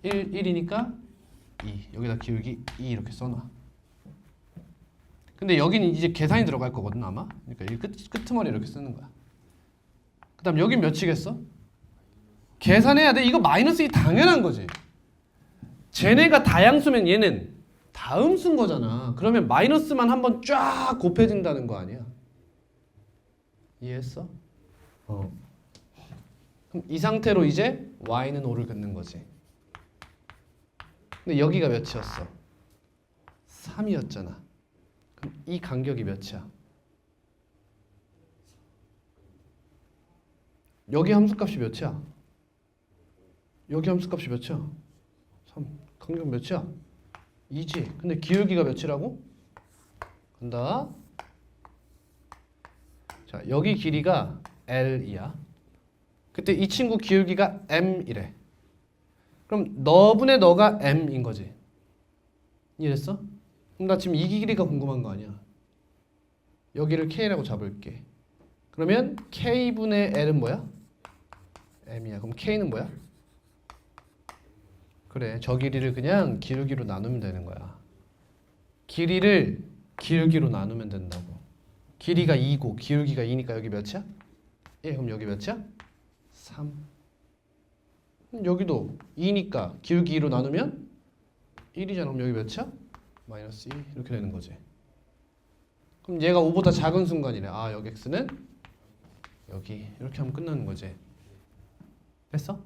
1이니까 2. 여기다 기울기 2 이렇게 써놔. 근데 여기는 이제 계산이 들어갈 거거든 아마. 그러니까 이 끄트머리 이렇게 쓰는 거야. 그 다음 여긴 몇이겠어? 계산해야 돼. 이거 마이너스 2 당연한 거지. 쟤네가 다양수면 얘는 다음수인 거잖아. 그러면 마이너스만 한번 쫙 곱해진다는 거 아니야. 이해했어? 그럼 이 상태로 이제 y는 5를 긋는 거지. 근데 여기가 몇이었어? 3이었잖아. 그럼 이 간격이 몇이야? 여기 함수값이 몇이야? 여기 함수값이 몇이야? 3. 간격 몇이야? 2지. 근데 기울기가 몇이라고? 간다. 자, 여기 길이가 L이야. 그때 이 친구 기울기가 M이래. 그럼 너분의 너가 M인 거지. 이해했어? 그럼 나 지금 이 길이가 궁금한 거 아니야. 여기를 K라고 잡을게. 그러면 K분의 L은 뭐야? M이야. 그럼 K는 뭐야? 그래, 저 길이를 그냥 기울기로 나누면 되는 거야. 길이를 기울기로 나누면 된다고. 길이가 2고 기울기가 2니까 여기 몇이야? 1. 그럼 여기 몇이야? 3. 여기도 2니까 기울기 2로 나누면 1이잖아. 그럼 여기 몇이야? 마이너스 1. 이렇게 되는 거지. 그럼 얘가 5보다 작은 순간이래. 아, 여기 x는 여기. 이렇게 하면 끝나는 거지. 됐어?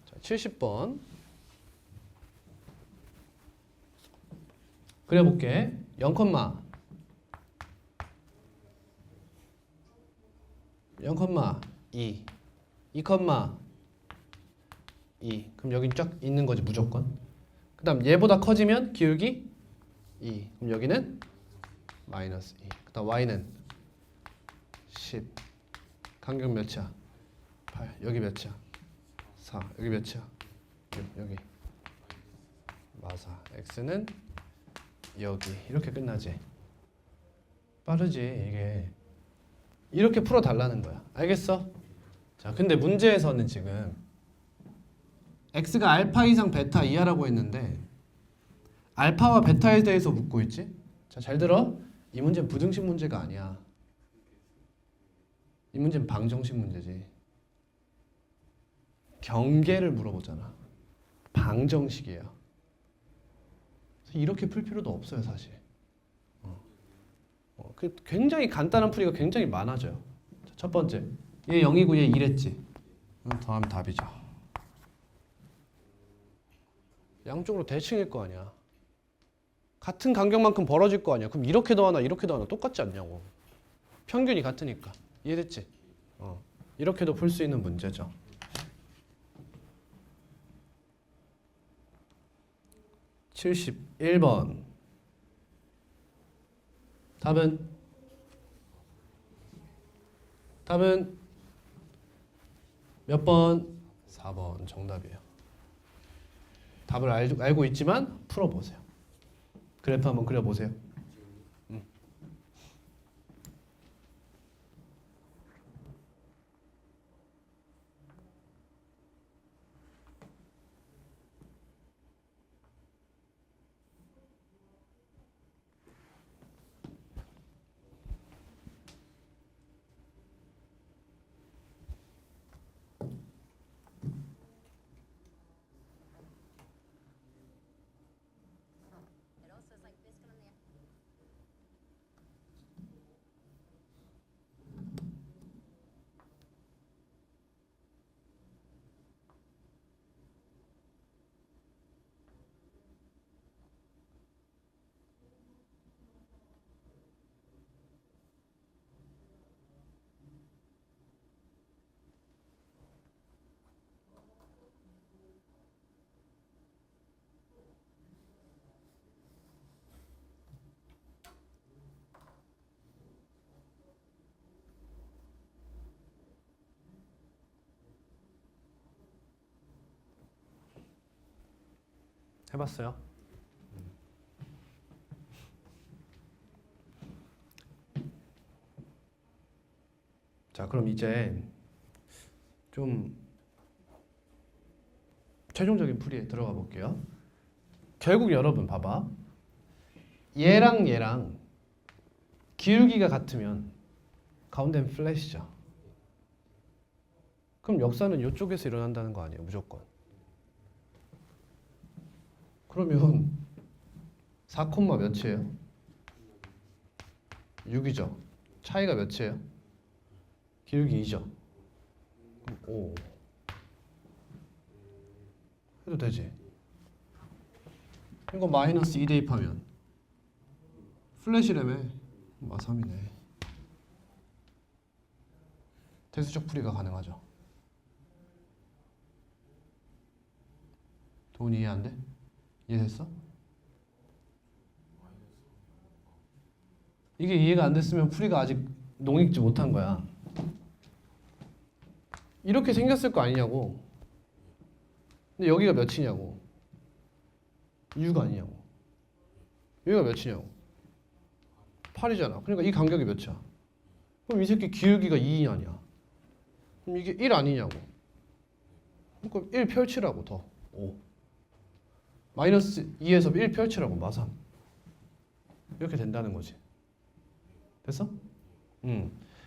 자, 70번. 그려볼게. 0, 0,2 2, 2. 그럼 여긴 쫙 있는 거지 무조건. 그 다음 얘보다 커지면 기울기 2. 그럼 여기는 마이너스 2. 그 다음 y는 10. 간격 몇이야? 8. 여기 몇이야? 4. 여기 몇이야? 6. 여기. 맞아. x는 여기. 이렇게 끝나지. 빠르지 이게. 이렇게 풀어달라는 거야. 알겠어? 자, 근데 문제에서는 지금 x가 알파 이상 베타 이하라고 했는데 알파와 베타에 대해서 묻고 있지? 자, 잘 들어. 이 문제는 부등식 문제가 아니야. 이 문제는 방정식 문제지. 경계를 물어보잖아. 방정식이에요. 이렇게 풀 필요도 없어요, 사실. 굉장히 간단한 풀이가 굉장히 많아져요. 자, 첫 번째, 얘 0이고 얘 1했지. 더하면 답이죠. 양쪽으로 대칭일 거 아니야. 같은 간격만큼 벌어질 거 아니야. 그럼 이렇게 더하나 이렇게 더하나 똑같지 않냐고. 평균이 같으니까. 이해됐지? 이렇게도 풀 수 있는 문제죠. (71번) 답은 몇 번? 4번 정답이에요. 답을 알고 있지만 풀어보세요. 그래프 한번 그려보세요. 해봤어요? 자, 그럼 이제 좀 최종적인 풀이에 들어가 볼게요. 결국 여러분 봐봐. 얘랑 얘랑 기울기가 같으면 가운데는 플랫이죠. 그럼 역사는 이쪽에서 일어난다는 거 아니에요, 무조건. 그러면 4, 몇이에요? 6이죠. 차이가 몇이에요? 기울기 2죠. 5 해도 되지. 이거 마이너스 2 대입하면 플랫이라며. 3이네. 대수적 풀이가 가능하죠. 돈 이해 안 돼? 이해됐어? 이게 이해가 안 됐으면 풀이가 아직 농익지 못한 거야. 이렇게 생겼을 거 아니냐고. 근데 여기가 몇이냐고. 6 아니냐고. 여기가 몇이냐고. 8이잖아. 그러니까 이 간격이 몇이야? 그럼 이 새끼 기울기가 2 아니야. 그럼 이게 1 아니냐고. 그럼 1 펼치라고 더. 5. 마이너스 2에서 1 펼치라고 마삼. 이렇게 된다는 거지. 됐어?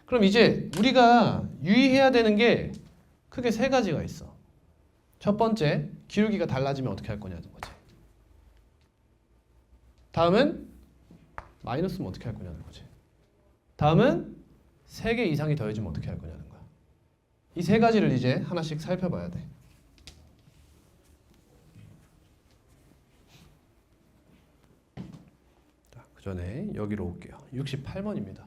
그럼 이제 우리가 유의해야 되는 게 크게 세 가지가 있어. 첫 번째, 기울기가 달라지면 어떻게 할 거냐는 거지. 다음은 마이너스면 어떻게 할 거냐는 거지. 다음은 3개 이상이 더해지면 어떻게 할 거냐는 거야. 이 세 가지를 이제 하나씩 살펴봐야 돼. 자, 그 전에 여기로 올게요. 68번입니다.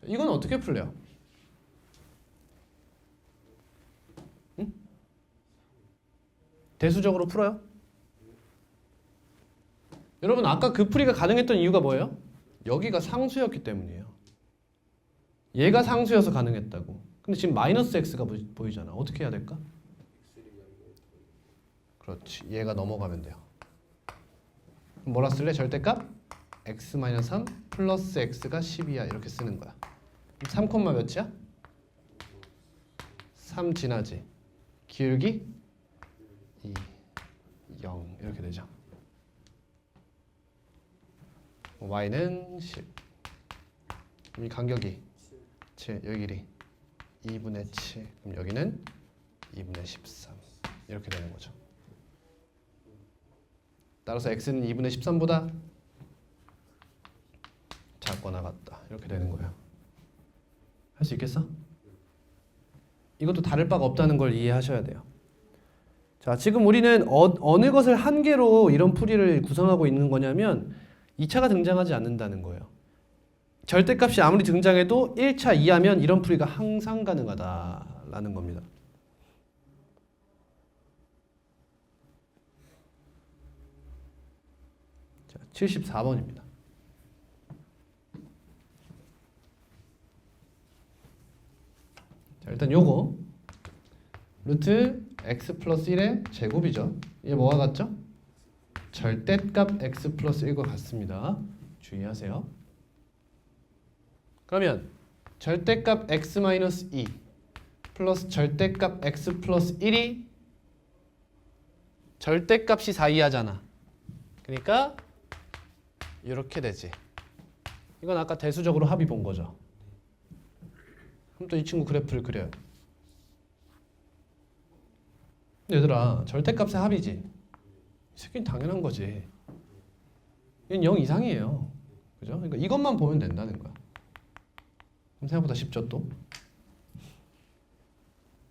이건 어떻게 풀래요? 응? 대수적으로 풀어요? 여러분 아까 그 풀이가 가능했던 이유가 뭐예요? 여기가 상수였기 때문이에요. 얘가 상수여서 가능했다고. 근데 지금 마이너스 x가 보이잖아. 어떻게 해야 될까? 그렇지. 얘가 넘어가면 돼요. 그럼 뭐라 쓸래? 절대값? x-3 플러스 x가 10이야. 이렇게 쓰는 거야. 3, 몇이야? 3 지나지. 기울기 2, 0 이렇게 되죠. y는 10. 이 간격이 7. 여기 길이 2분의 7. 그럼 여기는 2분의 13. 이렇게 되는 거죠. 따라서 x는 2분의 13보다 작거나 같다. 이렇게 되는 거예요. 할 수 있겠어? 이것도 다를 바가 없다는 걸 이해하셔야 돼요. 자, 지금 우리는 어느 것을 한 개로 이런 풀이를 구성하고 있는 거냐면 2차가 등장하지 않는다는 거예요. 절대값이 아무리 등장해도 1차 이하면 이런 풀이가 항상 가능하다라는 겁니다. 자, 74번입니다. 자, 일단 요거 루트 x 플러스 1의 제곱이죠. 이게 뭐가 같죠? 절대값 x 플러스 1과 같습니다. 주의하세요. 그러면 절대값 x 마이너스 2 플러스 절대값 x 플러스 1이 절대값이 4 이하잖아. 그러니까 이렇게 되지. 이건 아까 대수적으로 합의 본 거죠. 그럼 또 이 친구 그래프를 그려요. 얘들아, 절대값의 합이지. 이 새끼는 당연한 거지. 얘는 0 이상이에요. 그죠? 그러니까 이것만 보면 된다는 거야. 그럼 생각보다 쉽죠 또?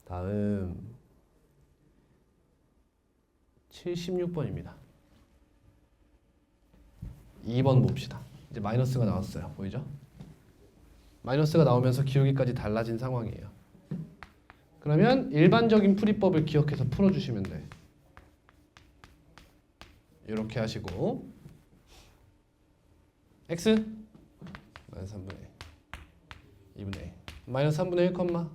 다음 76번입니다. 2번 봅시다. 이제 마이너스가 나왔어요. 보이죠? 마이너스가 나오면서 기울기까지 달라진 상황이에요. 그러면 일반적인 풀이법을 기억해서 풀어주시면 돼. 이렇게 하시고 x 마이너스 3분의 2분의 1 마이너스 3분의 1 컴마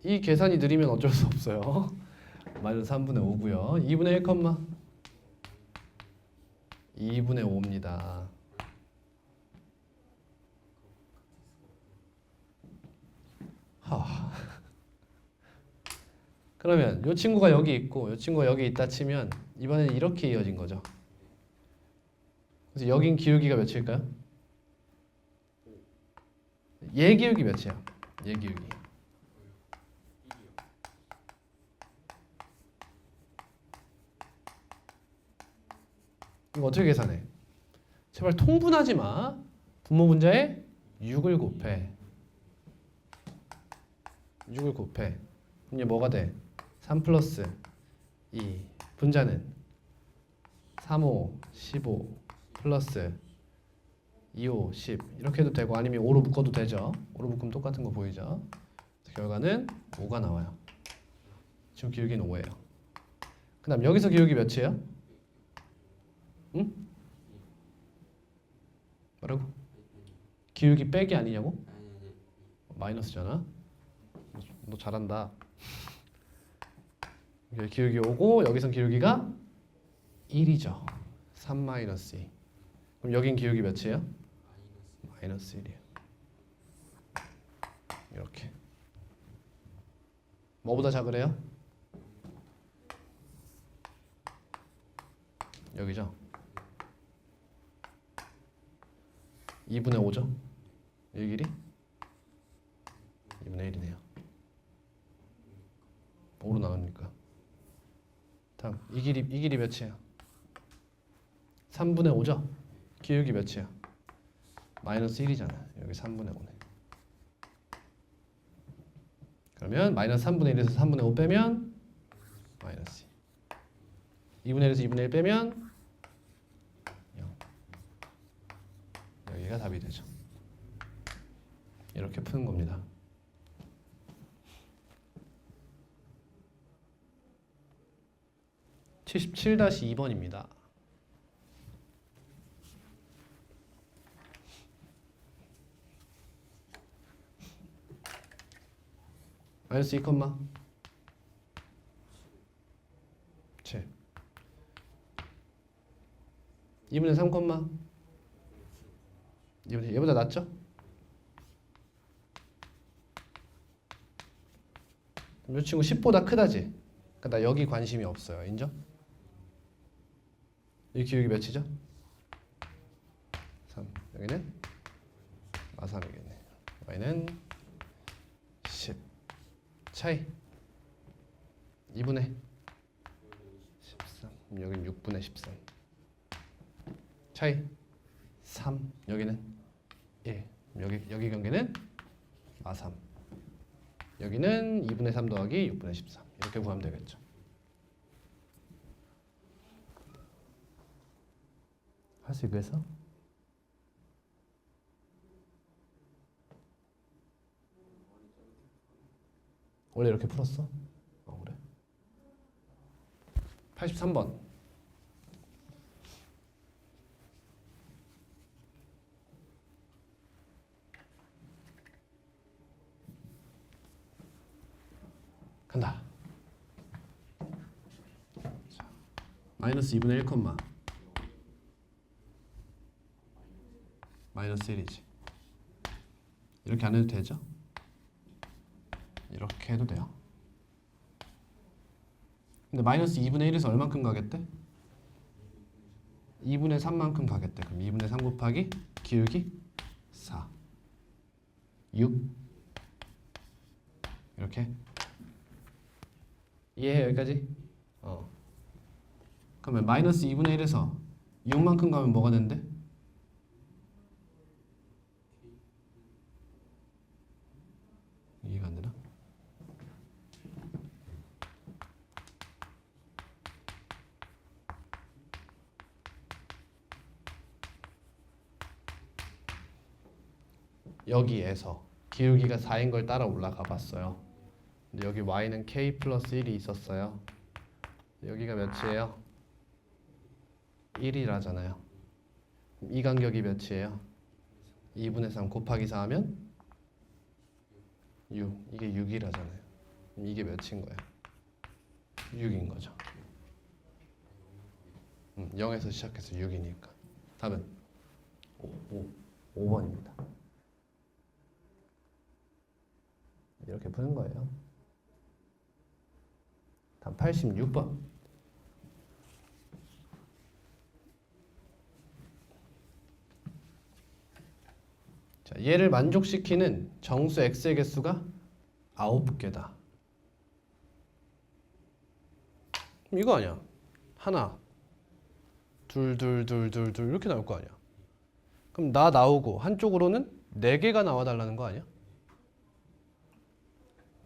이 계산이 느리면 어쩔 수 없어요. 마이너스 3분의 5고요. 2분의 1 컴마 2분의 5입니다. 그러면 이 친구가 여기 있고 이 친구가 여기 있다 치면 이번에는 이렇게 이어진 거죠. 그래서 여긴 기울기가 몇일까요? 얘 기울기 몇이야? 얘 기울기. 이거 어떻게 계산해? 제발 통분하지 마. 분모 분자에 6을 곱해. 6을 곱해. 그럼 이게 뭐가 돼? 3 플러스 2 분자는 3, 5, 15 플러스 2, 5, 10 이렇게 해도 되고 아니면 5로 묶어도 되죠. 5로 묶으면 똑같은 거 보이죠? 결과는 5가 나와요. 지금 기울기는 5예요. 그 다음 여기서 기울기 몇이에요? 응? 뭐라고? 기울기 빼기 아니냐고? 마이너스잖아. 너 잘한다. 여기 기울기 5고 여기선 기울기가 1이죠. 3 마이너스 2. 그럼 여긴 기울기 몇이에요? 마이너스 1이에요. 이렇게. 뭐보다 작으래요? 여기죠. 2분의 5죠. 이 길이 2분의 1이네요. 5로 나오니까. 다음 이 길이 몇이에요? 3분의 5죠. 기울기 몇이에요? 마이너스 1이잖아. 여기 3분의 5네. 그러면 마이너스 3분의 1에서 3분의 5 빼면 마이너스 2. 2분의 1에서 2분의 1 빼면 0. 여기가 답이 되죠. 이렇게 푸는 겁니다. (77-2번입니다) 마이너스 2 컴마 7 2분의 3 컴마 2분의 얘보다 낫죠? 이 친구 10보다 크다지? 그러니까 나 여기 관심이 없어요. 인정? 이 기울기 몇이죠? 3. 여기는 마3이겠네. y는 10. 차이 2분의 13. 여기는 6분의 13. 차이 3. 여기는 1. 여기 경계는 마3. 여기는 2분의 3 더하기 6분의 13. 이렇게 구하면 되겠죠. 할 수 있겠어? 원래 이렇게 풀었어? 그래. 83번. 한다. 자, 마이너스 2분의 1 콤마 마이너스 1이지. 이렇게 안 해도 되죠? 이렇게 해도 돼요. 근데 마이너스 2분의 1에서 얼만큼 가겠대? 2분의 3만큼 가겠대. 그럼 2분의 3 곱하기 기울기 4 6 이렇게 이해해 여기까지? 그러면 마이너스 2분의 1에서 6만큼 가면 뭐가 된대? 이해가 안 되나? 여기에서 기울기가 4인 걸 따라 올라가 봤어요. 근데 여기 y는 k 플러스 1이 있었어요. 여기가 몇이에요? 1이라잖아요. 이 간격이 몇이에요? 2분의 3 곱하기 4 하면 6. 이게 6이라잖아요. 이게 몇인 거예요? 6인 거죠. 0에서 시작해서 6이니까. 답은 5번입니다. 이렇게 푸는 거예요. 다음 86번. 자, 얘를 만족시키는 정수 x의 개수가 9개다. 그럼 이거 아니야. 하나, 둘, 둘, 둘, 둘, 둘 이렇게 나올 거 아니야. 그럼 나 나오고 한쪽으로는 4개가 나와 달라는 거 아니야?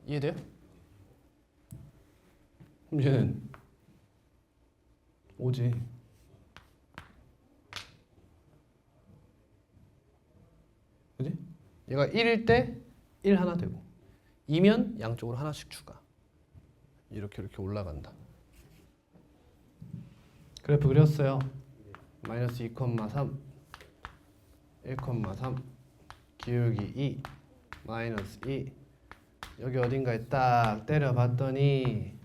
이해돼요? 그럼 얘는 5지. 그지? 얘가 1일 때 1 하나 되고 2면 양쪽으로 하나씩 추가. 이렇게 올라간다. 그래프 그렸어요. 마이너스 2,3 1,3 기울기 2 마이너스 2 여기 어딘가에 딱 때려봤더니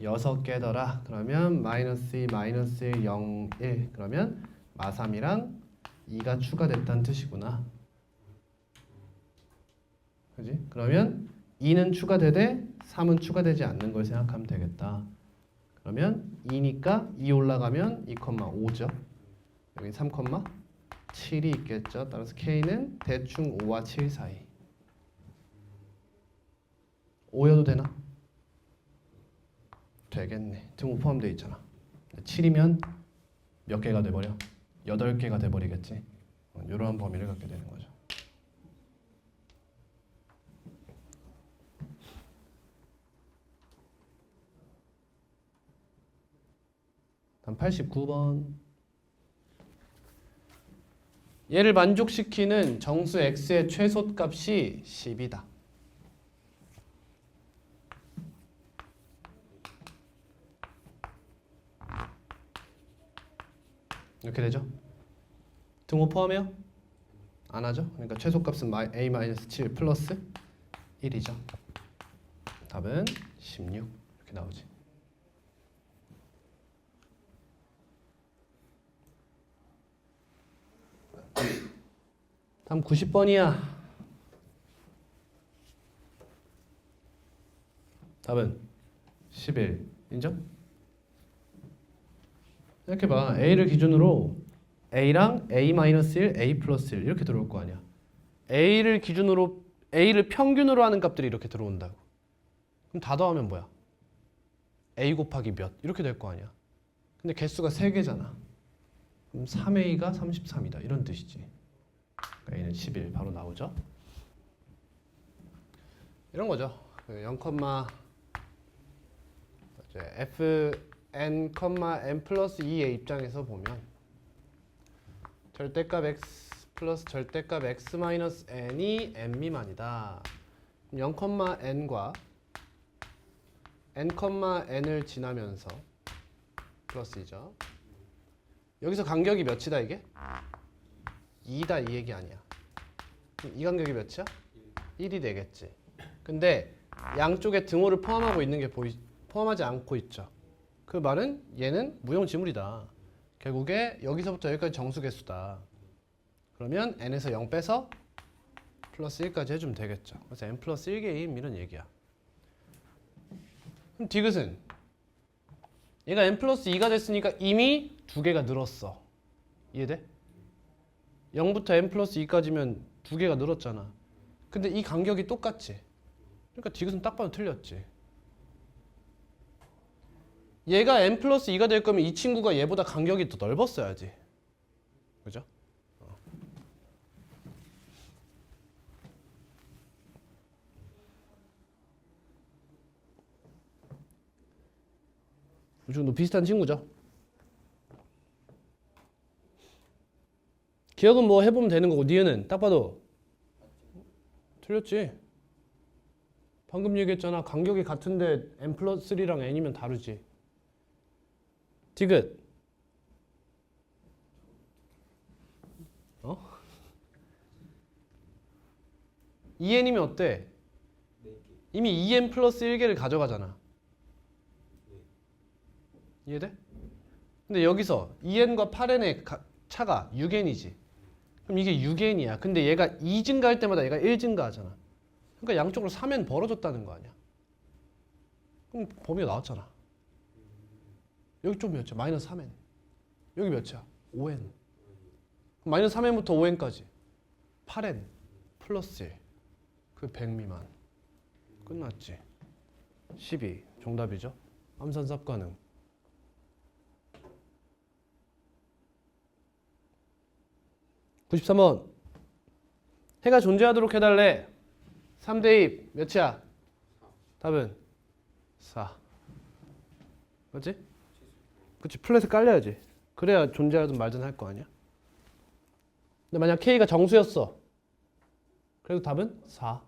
6개더라. 그러면 마이너스 2 마이너스 1 0 1 그러면 마3이랑 2가 추가됐다는 뜻이구나. 그지? 그러면 2는 추가되되 3은 추가되지 않는 걸 생각하면 되겠다. 그러면 2니까 2 올라가면 2,5죠. 여기 3,7이 있겠죠. 따라서 K는 대충 5와 7 사이. 5여도 되나? 되겠네. 등호 포함되어 있잖아. 7이면 몇 개가 돼버려? 8개가 돼버리겠지. 이러한 범위를 갖게 되는 거죠. 다음 89번. 얘를 만족시키는 정수 x의 최소값이 10이다. 이렇게 되죠? 등호 포함해요? 안 하죠? 그러니까 최소값은 a-7 플러스 1이죠. 답은 16 이렇게 나오지. 다음 90번이야. 답은 11 인정? 이렇게 봐. A를 기준으로 A랑 A-1, A 플러스 1 이렇게 들어올 거 아니야. A를 기준으로 A를 평균으로 하는 값들이 이렇게 들어온다고. 그럼 다 더하면 뭐야? A 곱하기 몇 이렇게 될 거 아니야. 근데 개수가 3개잖아. 그럼 3A가 33이다 이런 뜻이지. 그러니까 A는 11 바로 나오죠. 이런 거죠. 0, fn, n 플러스 2의 입장에서 보면 절대값 x 플러스 절대값 x 마이너스 n이 n 미만이다. 0,n과 n, n을 지나면서 플러스이죠. 여기서 간격이 몇이다 이게? 2다 이 얘기 아니야. 이 간격이 몇이야? 1이 되겠지. 근데 양쪽에 등호를 포함하고 있는 게 포함하지 않고 있죠. 그 말은 얘는 무용지물이다. 결국에 여기서부터 여기까지 정수개수다. 그러면 n에서 0 빼서 플러스 1까지 해주면 되겠죠. 그래서 n 플러스 1개임 이런 얘기야. 그럼 디귿은 얘가 n 플러스 2가 됐으니까 이미 2개가 늘었어. 이해돼? 0부터 n 플러스 2까지면 2개가 늘었잖아. 근데 이 간격이 똑같지. 그러니까 디귿은 딱 봐도 틀렸지. 얘가 n 플러스 2가 될 거면 이 친구가 얘보다 간격이 더 넓었어야지. 그죠? 이 정도 비슷한 친구죠. 기억은 뭐 해보면 되는 거고 니은은 딱 봐도 틀렸지. 방금 얘기했잖아. 간격이 같은데 n 플러스 3랑 n이면 다르지. 디귿 어? 2n이면 어때? 이미 2n 플러스 1개를 가져가잖아. 이해돼? 근데 여기서 2n과 8n의 차가 6n이지. 그럼 이게 6n이야. 근데 얘가 2 증가할 때마다 얘가 1 증가하잖아. 그러니까 양쪽으로 3n 벌어졌다는 거 아니야. 그럼 범위가 나왔잖아. 여기 좀 몇이야? 마이너스 3n. 여기 몇이야? 5n. 마이너스 3n부터 5n까지 8n 플러스 1. 그 100 미만. 끝났지. 12. 정답이죠. 암산삽 가능. 93번. 해가 존재하도록 해달래. 3대2 몇이야? 답은 4. 맞지? 그치, 플랫에 깔려야지. 그래야 존재하든 말든 할 거 아니야. 근데 만약 K가 정수였어. 그래도 답은 4.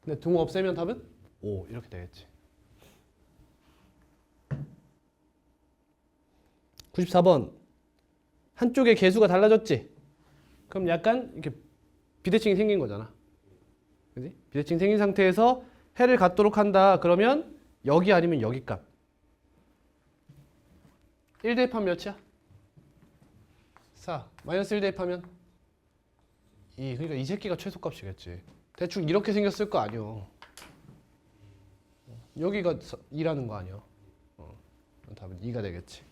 근데 등호 없애면 답은 5 이렇게 되겠지. 94번. 한쪽의 개수가 달라졌지? 그럼 약간 이렇게 비대칭이 생긴 거잖아. 그지? 비대칭 생긴 상태에서 해를 갖도록 한다. 그러면 여기 아니면 여기 값. 1 대입하면 몇이야? 4. 마이너스 1 대입하면 2. 그러니까 이 새끼가 최소값이겠지. 대충 이렇게 생겼을 거 아니요. 여기가 2라는 거 아니야. 답은 2가 되겠지.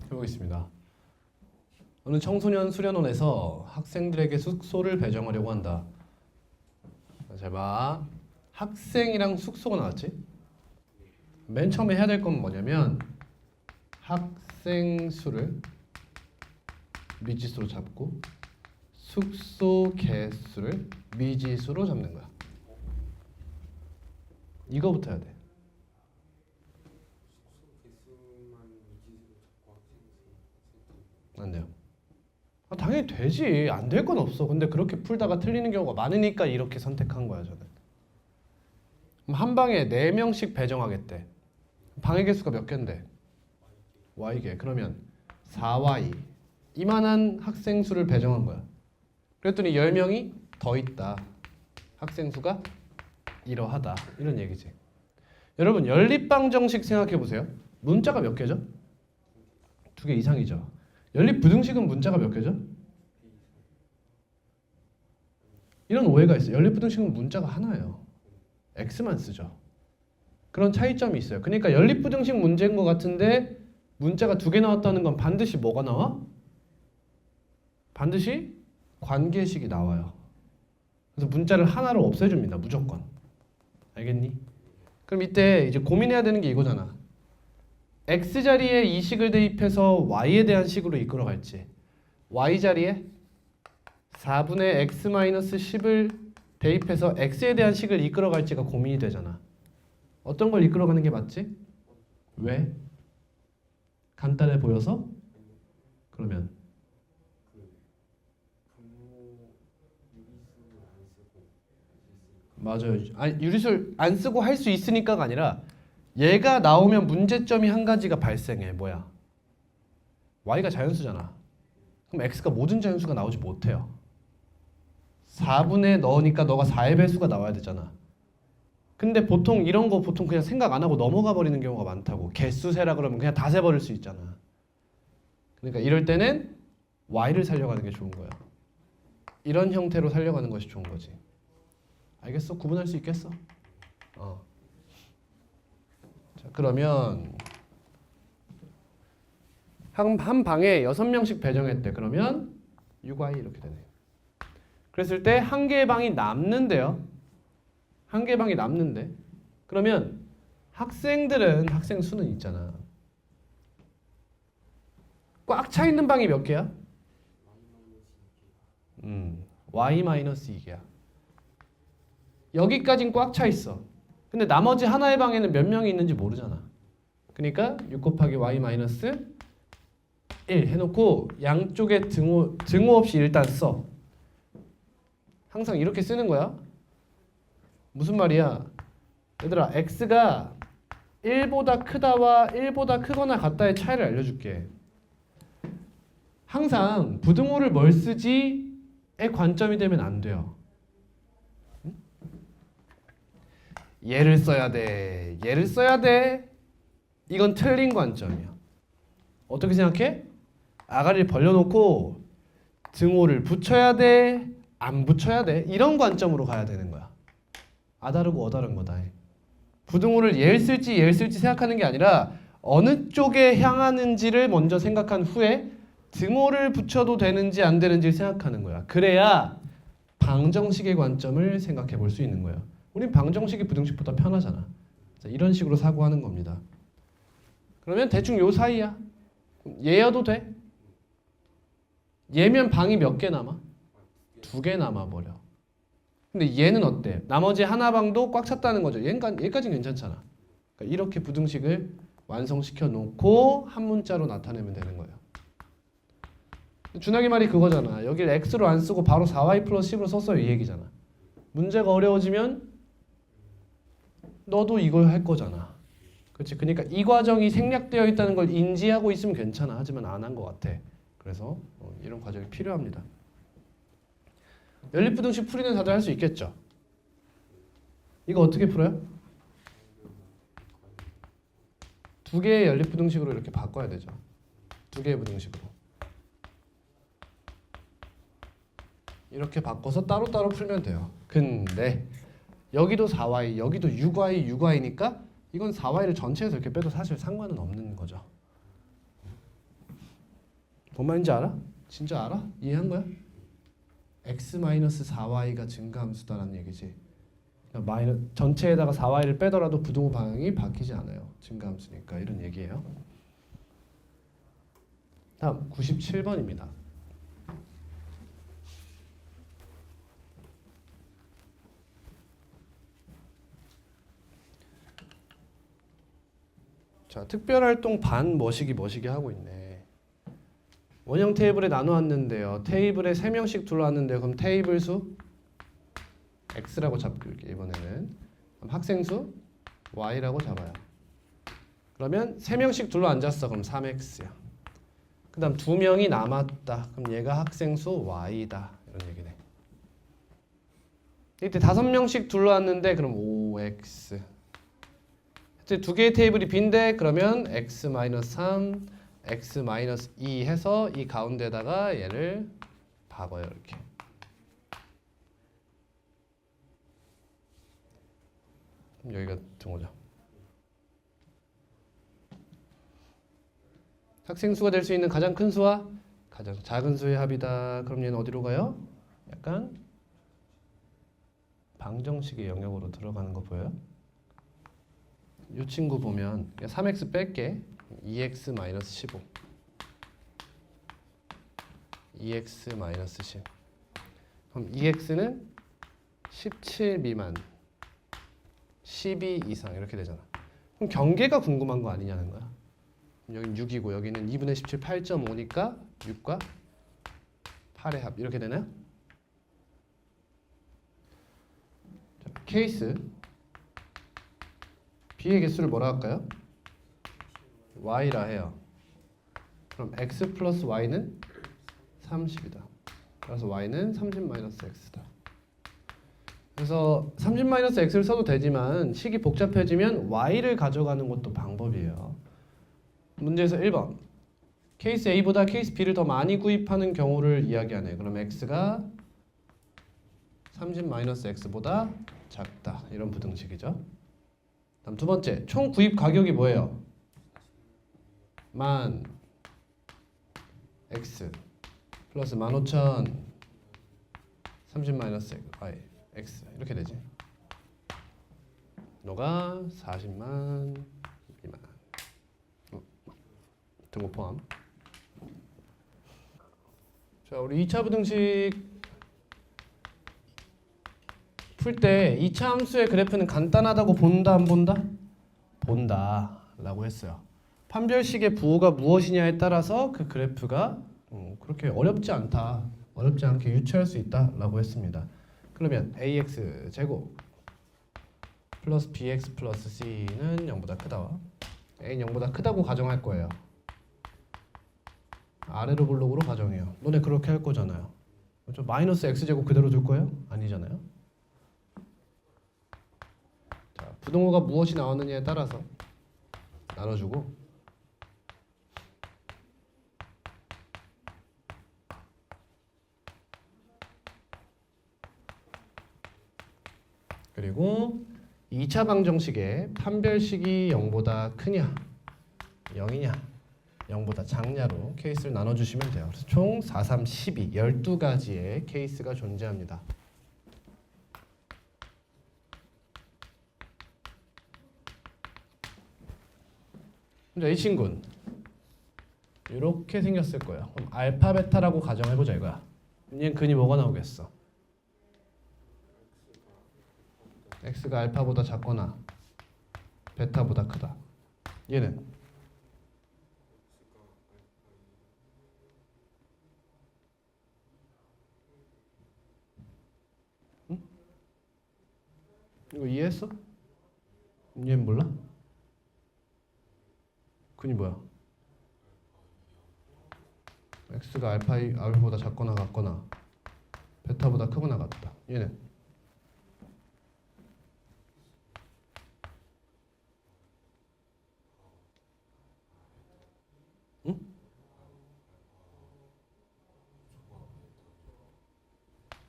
해보겠습니다. 어느 청소년 수련원에서 학생들에게 숙소를 배정하려고 한다. 잘 봐. 학생이랑 숙소가 나왔지? 맨 처음에 해야 될 건 뭐냐면 학생 수를 미지수로 잡고 숙소 개수를 미지수로 잡는 거야. 이거부터 해야 돼. 안 돼요. 당연히 되지. 안 될 건 없어. 근데 그렇게 풀다가 틀리는 경우가 많으니까 이렇게 선택한 거야, 저는. 그럼 한 방에 4명씩 배정하겠대. 방의 개수가 몇 개인데? Y개. 그러면 4Y. 이만한 학생 수를 배정한 거야. 그랬더니 10명이 더 있다. 학생 수가 이러하다. 이런 얘기지. 여러분, 연립방정식 생각해 보세요. 문자가 몇 개죠? 2개 이상이죠. 연립부등식은 문자가 몇 개죠? 이런 오해가 있어요. 연립부등식은 문자가 하나예요. X만 쓰죠. 그런 차이점이 있어요. 그러니까 연립부등식 문제인 것 같은데 문자가 2개 나왔다는 건 반드시 뭐가 나와? 반드시 관계식이 나와요. 그래서 문자를 하나로 없애줍니다. 무조건. 알겠니? 그럼 이때 이제 고민해야 되는 게 이거잖아. X자리에 이 식을 대입해서 Y에 대한 식으로 이끌어갈지, Y자리에 4분의 X-10을 대입해서 X에 대한 식을 이끌어갈지가 고민이 되잖아. 어떤 걸 이끌어가는 게 맞지? 왜? 간단해 보여서? 그러면 맞아요. 아니, 유리수를 안 쓰고 할 수 있으니까가 아니라 얘가 나오면 문제점이 한 가지가 발생해. 뭐야? Y가 자연수잖아. 그럼 X가 모든 자연수가 나오지 못해요. 4분의 넣으니까 너가 4의 배수가 나와야 되잖아. 근데 보통 이런 거 보통 그냥 생각 안 하고 넘어가 버리는 경우가 많다고. 개수 세라 그러면 그냥 다 세버릴 수 있잖아. 그러니까 이럴 때는 y를 살려가는 게 좋은 거야. 이런 형태로 살려가는 것이 좋은 거지. 알겠어? 구분할 수 있겠어? 자, 그러면 한 방에 6명씩 배정했대. 그러면 6y 이렇게 되네. 그랬을 때 한 개의 방이 남는데요. 한 개의 방이 남는데 그러면 학생들은 학생 수는 있잖아. 꽉 차 있는 방이 몇 개야? y-2개야. 여기까진 꽉 차 있어. 근데 나머지 하나의 방에는 몇 명이 있는지 모르잖아. 그러니까 6 곱하기 y-1 해놓고 양쪽에 등호 없이 일단 써. 항상 이렇게 쓰는 거야. 무슨 말이야? 얘들아, x가 1보다 크다와 1보다 크거나 같다의 차이를 알려줄게. 항상 부등호를 뭘 쓰지의 관점이 되면 안 돼요. 얘를 써야 돼. 얘를 써야 돼. 이건 틀린 관점이야. 어떻게 생각해? 아가리를 벌려놓고 등호를 붙여야 돼? 안 붙여야 돼? 이런 관점으로 가야 되는 거야. 아다르고 어다른 거다. 부등호를 얘를 쓸지 얘를 쓸지 생각하는 게 아니라 어느 쪽에 향하는지를 먼저 생각한 후에 등호를 붙여도 되는지 안 되는지를 생각하는 거야. 그래야 방정식의 관점을 생각해 볼 수 있는 거야. 우린 방정식이 부등식보다 편하잖아. 자, 이런 식으로 사고하는 겁니다. 그러면 대충 요 사이야. 얘여도 돼? 얘면 방이 몇 개 남아? 2개 남아버려. 근데 얘는 어때? 나머지 하나 방도 꽉 찼다는 거죠. 얘까지는 괜찮잖아. 그러니까 이렇게 부등식을 완성시켜 놓고 한 문자로 나타내면 되는 거예요. 준하기 말이 그거잖아. 여기를 x로 안 쓰고 바로 4y 플러스 10으로 썼어요. 이 얘기잖아. 문제가 어려워지면 너도 이걸 할 거잖아. 그렇지? 그러니까 이 과정이 생략되어 있다는 걸 인지하고 있으면 괜찮아. 하지만 안 한 것 같아. 그래서 이런 과정이 필요합니다. 연립부등식 풀이는 다들 할 수 있겠죠? 이거 어떻게 풀어요? 2개의 연립부등식으로 이렇게 바꿔야 되죠. 2개의 부등식으로. 이렇게 바꿔서 따로따로 풀면 돼요. 근데 여기도 4y, 여기도 6y, 6y니까 이건 4y를 전체에서 이렇게 빼도 사실 상관은 없는 거죠. 뭔 말인지 알아? 진짜 알아? 이해한 거야? x-4y가 증가함수다라는 얘기지. 그러니까 전체에다가 4y를 빼더라도 부등호 방향이 바뀌지 않아요. 증가함수니까 이런 얘기예요. 다음 97번입니다. 자, 특별활동 반 뭐시기 하고 있네. 원형 테이블에 나눠왔는데요. 테이블에 3명씩 둘러왔는데요. 그럼 테이블 수 x라고 잡을게요. 이번에는. 그럼 학생 수 y라고 잡아요. 그러면 3명씩 둘러앉았어. 그럼 3x야. 그 다음 2명이 남았다. 그럼 얘가 학생 수 y다. 이런 얘기네. 이때 5명씩 둘러왔는데 그럼 5x. 두 개의 테이블이 빈데 그러면 x-3, x-2 해서 이 가운데다가 얘를 박아요. 이렇게. 여기가 등호죠. 학생 수가 될 수 있는 가장 큰 수와 가장 작은 수의 합이다. 그럼 얘는 어디로 가요? 약간 방정식의 영역으로 들어가는 거 보여요? 이 친구 보면 3x 뺄게. 2x-15 2x-10 그럼 2x는 17 미만 12 이상 이렇게 되잖아. 그럼 경계가 궁금한 거 아니냐는 거야. 여긴 6이고 여기는 2분의 17 8.5니까 6과 8의 합 이렇게 되나요? 자, 케이스 b의 개수를 뭐라 할까요? y라 해요. 그럼 x 플러스 y는 30이다. 그래서 y는 30 마이너스 x다. 그래서 30-x를 써도 되지만 식이 복잡해지면 y를 가져가는 것도 방법이에요. 문제에서 1번 케이스 A보다 케이스 B를 더 많이 구입하는 경우를 이야기하네. 그럼 x가 30-x보다 작다. 이런 부등식이죠. 다음 두 번째, 총 구입 가격이 뭐예요? 만 x 플러스 15,000 30-y x 이렇게 되지. 너가 40만 2만 등호 포함. 자, 우리 2차 부등식 풀 때 2차 함수의 그래프는 간단하다고 본다 안 본다? 본다 라고 했어요. 판별식의 부호가 무엇이냐에 따라서 그 그래프가 그렇게 어렵지 않다, 어렵지 않게 유추할 수 있다 라고 했습니다. 그러면 ax 제곱 플러스 bx 플러스 c는 0보다 크다와 a는 0보다 크다고 가정할 거예요. 아래로 블록으로 가정해요. 너네 그렇게 할 거잖아요. 그렇죠? 마이너스 x제곱 그대로 둘 거예요? 아니잖아요. 자, 부등호가 무엇이 나왔느냐에 따라서 나눠주고 그리고 2차 방정식의 판별식이 0보다 크냐 0이냐 0보다 작냐로 케이스를 나눠주시면 돼요. 그래서 총 4, 3, 12 12가지의 케이스가 존재합니다. 이 친구는 이렇게 생겼을 거예요. 그럼 알파 베타라고 가정해보자 이거야. 얘는 근이 뭐가 나오겠어? x가 알파보다 작거나 베타보다 크다. 얘는 응? 이거 이해했어? 얘는 몰라? 근이 뭐야? x가 알파보다 작거나 같거나 베타보다 크거나 같다. 얘는 응?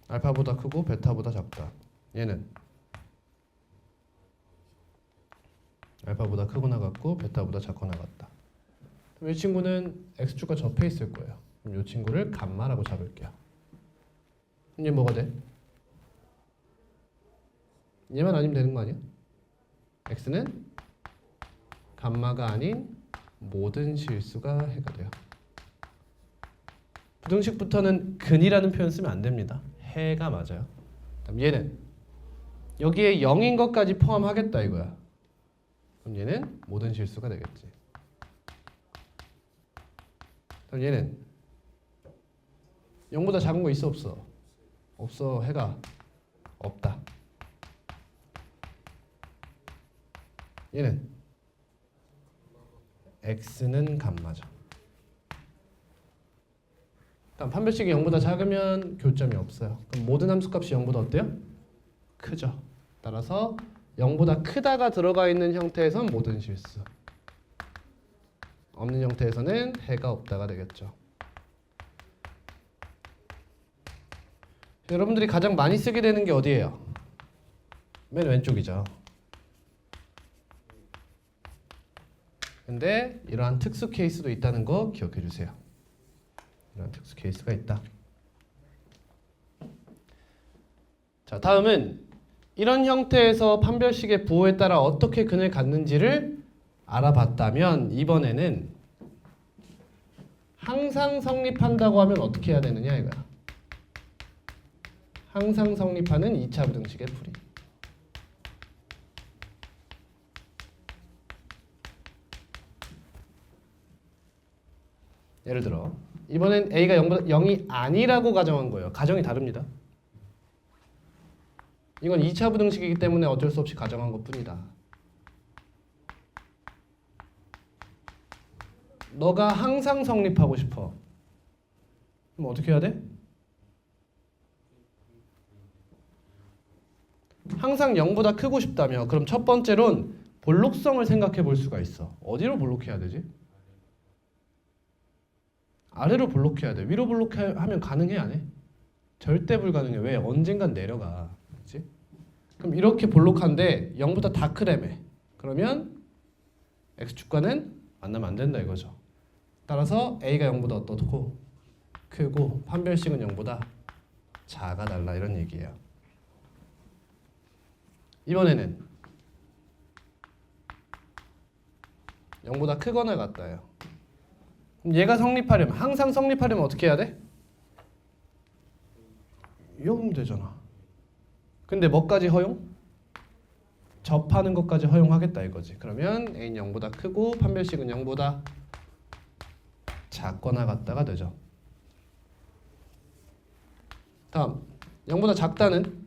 알파보다 크고 베타보다 작다. 얘는 알파보다 크거나 같고 베타보다 작거나 같다. 그럼 이 친구는 x축과 접해 있을 거예요. 그럼 이 친구를 감마라고 잡을게요. 얘 뭐가 돼? 얘만 아니면 되는 거 아니야? x는 감마가 아닌 모든 실수가 해가 돼요. 부등식부터는 근이라는 표현 쓰면 안 됩니다. 해가 맞아요. 그럼 얘는 여기에 0인 것까지 포함하겠다 이거야. 그럼 얘는 모든 실수가 되겠지. 그럼 얘는 0보다 작은 거 있어 없어? 없어. 해가 없다. 얘는 x는 감마죠. 다음 판별식이 0보다 작으면 교점이 없어요. 그럼 모든 함수값이 0보다 어때요? 크죠. 따라서 0보다 크다가 들어가 있는 형태에선 모든 실수, 없는 형태에서는 해가 없다가 되겠죠. 여러분들이 가장 많이 쓰게 되는 게 어디예요? 맨 왼쪽이죠. 근데 이러한 특수 케이스도 있다는 거 기억해 주세요. 이런 특수 케이스가 있다. 자, 다음은 이런 형태에서 판별식의 부호에 따라 어떻게 근을 갖는지를 알아봤다면 이번에는 항상 성립한다고 하면 어떻게 해야 되느냐 이거야. 항상 성립하는 2차 부등식의 풀이. 예를 들어 이번엔 a가 0이 아니라고 가정한 거예요. 가정이 다릅니다. 이건 2차 부등식이기 때문에 어쩔 수 없이 가정한 것뿐이다. 너가 항상 성립하고 싶어. 그럼 어떻게 해야 돼? 항상 0보다 크고 싶다며 그럼 첫 번째론 볼록성을 생각해 볼 수가 있어. 어디로 볼록해야 되지? 아래로 볼록해야 돼. 위로 볼록하면 가능해 안 해? 절대 불가능해. 왜? 언젠간 내려가. 그렇지? 그럼 이렇게 볼록한데 0보다 다 크래매. 그러면 x축과는 만나면 안 된다 이거죠. 따라서 a가 0보다 어떻고? 크고 판별식은 0보다 작아달라 이런 얘기예요. 이번에는 0보다 크거나 같다요. 그럼 얘가 성립하려면 항상 성립하려면 어떻게 해야 돼? 이러면 되잖아. 근데 뭐까지 허용? 접하는 것까지 허용하겠다 이거지. 그러면 a는 0보다 크고 판별식은 0보다 작거나 같다가 되죠. 다음 0보다 작다는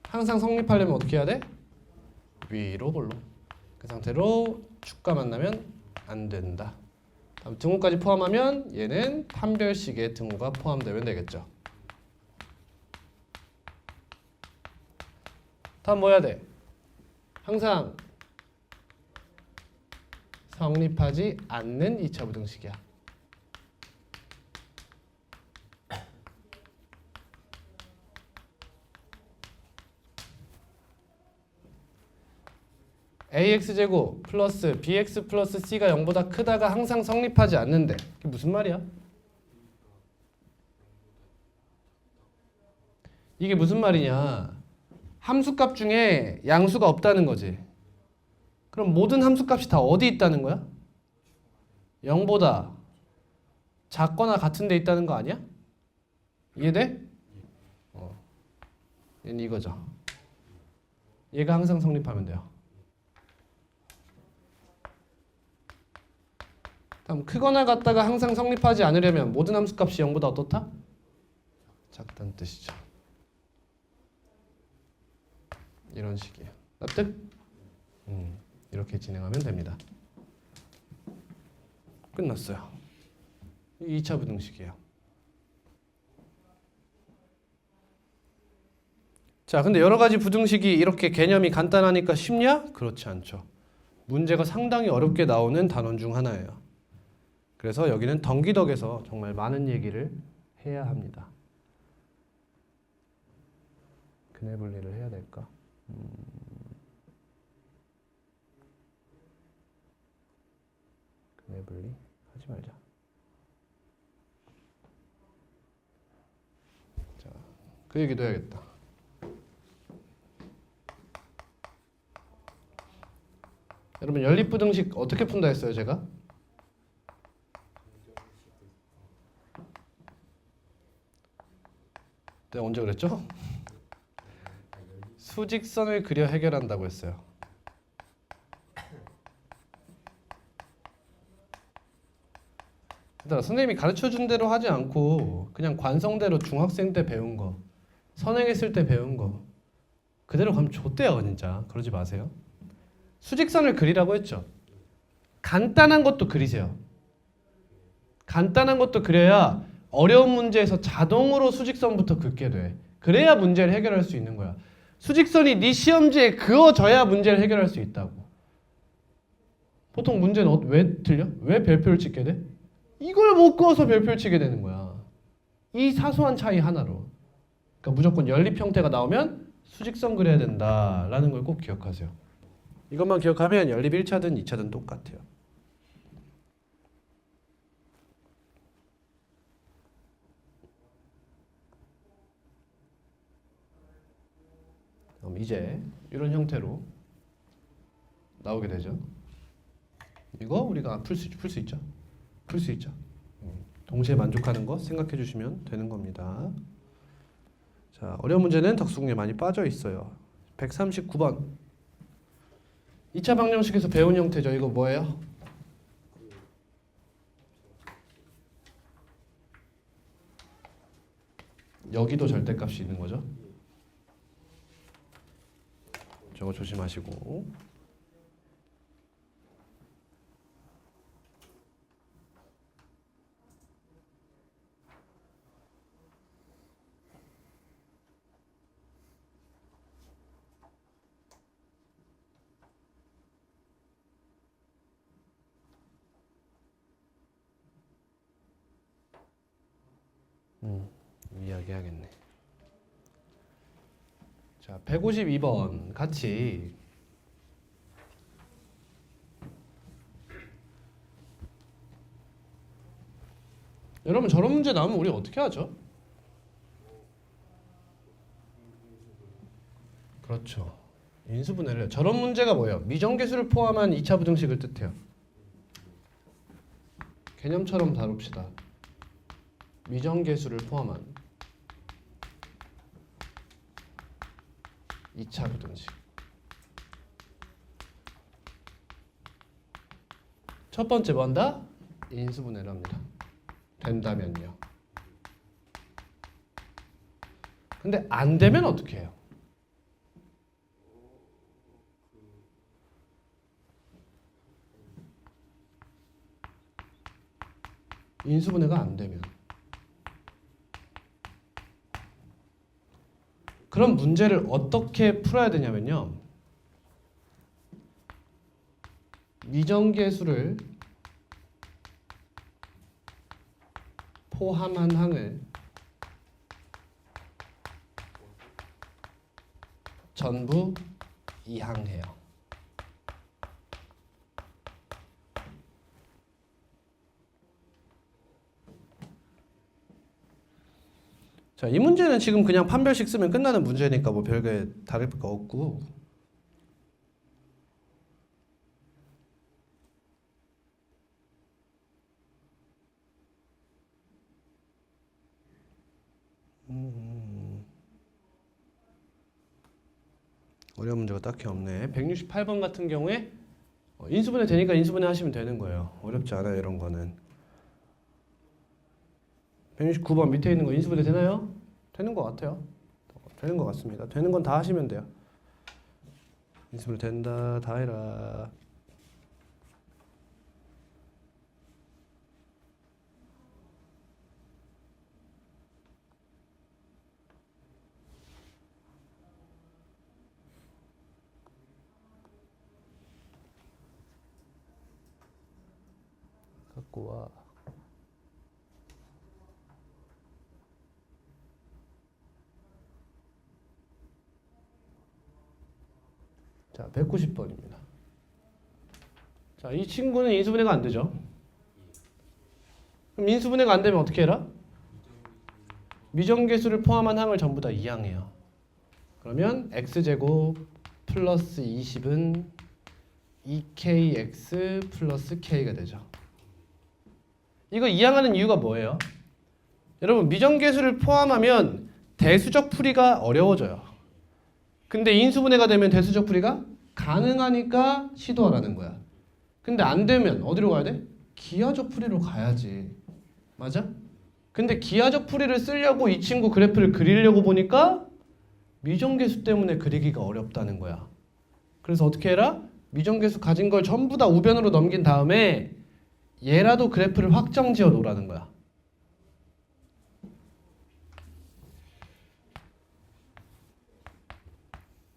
항상 성립하려면 어떻게 해야 돼? 위로 볼록. 그 상태로 축과 만나면 안 된다. 다음 등호까지 포함하면 얘는 판별식에 등호가 포함되면 되겠죠. 다음 뭐 해야 돼? 항상 성립하지 않는 2차 부등식이야. ax제곱 플러스 bx 플러스 c가 0보다 크다가 항상 성립하지 않는데 그게 무슨 말이야? 이게 무슨 말이냐? 함수값 중에 양수가 없다는 거지. 그럼 모든 함수값이 다 어디 있다는 거야? 0보다 작거나 같은 데 있다는 거 아니야? 이해돼? 얘는 이거죠. 얘가 항상 성립하면 돼요. 다음 크거나 같다가 항상 성립하지 않으려면 모든 함수값이 0보다 어떻다? 작다는 뜻이죠. 이런 식이에요. 납득? 이렇게 진행하면 됩니다. 끝났어요. 2차 부등식이에요. 자, 근데 여러 가지 부등식이 이렇게 개념이 간단하니까 쉽냐? 그렇지 않죠. 문제가 상당히 어렵게 나오는 단원 중 하나예요. 그래서 여기는 덩기덕에서 정말 많은 얘기를 해야 합니다. 근해 분리를 해야 될까? 근해 분리 하지 말자. 자, 그 얘기도 해야겠다. 여러분 연립부등식 어떻게 푼다 했어요, 제가? 내가 언제 그랬죠? 수직선을 그려 해결한다고 했어요. 그러니까 선생님이 가르쳐준 대로 하지 않고 그냥 관성대로 중학생 때 배운 거, 선행했을 때 배운 거 그대로 가면 좆대요 진짜. 그러지 마세요. 수직선을 그리라고 했죠. 간단한 것도 그리세요. 간단한 것도 그려야 어려운 문제에서 자동으로 수직선부터 긋게 돼. 그래야 문제를 해결할 수 있는 거야. 수직선이 네 시험지에 그어져야 문제를 해결할 수 있다고. 보통 문제는 왜 틀려? 왜 별표를 찍게 돼? 이걸 못 그어서 별표를 치게 되는 거야. 이 사소한 차이 하나로. 그러니까 무조건 연립 형태가 나오면 수직선 그려야 된다라는 걸 꼭 기억하세요. 이것만 기억하면 연립 1차든 2차든 똑같아요. 그럼 이제 이런 형태로 나오게 되죠. 이거 우리가 풀 수 있죠. 풀 수 있죠. 동시에 만족하는 거 생각해 주시면 되는 겁니다. 자, 어려운 문제는 덕수궁에 많이 빠져 있어요. 139번. 2차 방정식에서 배운 형태죠. 이거 뭐예요? 여기도 절대값이 있는 거죠. 저거 조심하시고. 이야기하겠네. 자, 152번 같이 여러분 저런 문제 나오면 우리 어떻게 하죠? 그렇죠. 인수분해를 해요. 저런 문제가 뭐예요? 미정계수를 포함한 2차 부등식을 뜻해요. 개념처럼 다룹시다. 미정계수를 포함한 2차 부등식. 첫 번째 뭐 한다? 인수분해를 합니다. 된다면요. 근데 안 되면 어떻게 해요? 인수분해가 안 되면 그럼 문제를 어떻게 풀어야 되냐면요. 미정계수를 포함한 항을 전부 이항해요. 자, 이 문제는 지금 그냥 판별식 쓰면 끝나는 문제니까 뭐 별게 다를 거 없고 어려운 문제가 딱히 없네. 168번 같은 경우에 인수분해 되니까 인수분해 하시면 되는 거예요. 어렵지 않아요, 이런 거는. 169번 밑에 있는 거 인수분해 되나요? 되는 것 같아요. 되는 것 같습니다. 되는 건 다 하시면 돼요. 인수분해 된다, 다 해라. 갖고 와. 자, 190번입니다. 자, 이 친구는 인수분해가 안 되죠. 그럼 인수분해가 안 되면 어떻게 해라? 미정계수를 포함한 항을 전부 다 이항해요. 그러면 x제곱 플러스 20은 2kx 플러스 k가 되죠. 이거 이항하는 이유가 뭐예요? 여러분 미정계수를 포함하면 대수적 풀이가 어려워져요. 근데 인수분해가 되면 대수적 풀이가 가능하니까 시도하라는 거야. 근데 안 되면 어디로 가야 돼? 기하적 풀이로 가야지. 맞아? 근데 기하적 풀이를 쓰려고 이 친구 그래프를 그리려고 보니까 미정계수 때문에 그리기가 어렵다는 거야. 그래서 어떻게 해라? 미정계수 가진 걸 전부 다 우변으로 넘긴 다음에 얘라도 그래프를 확정 지어 놓으라는 거야.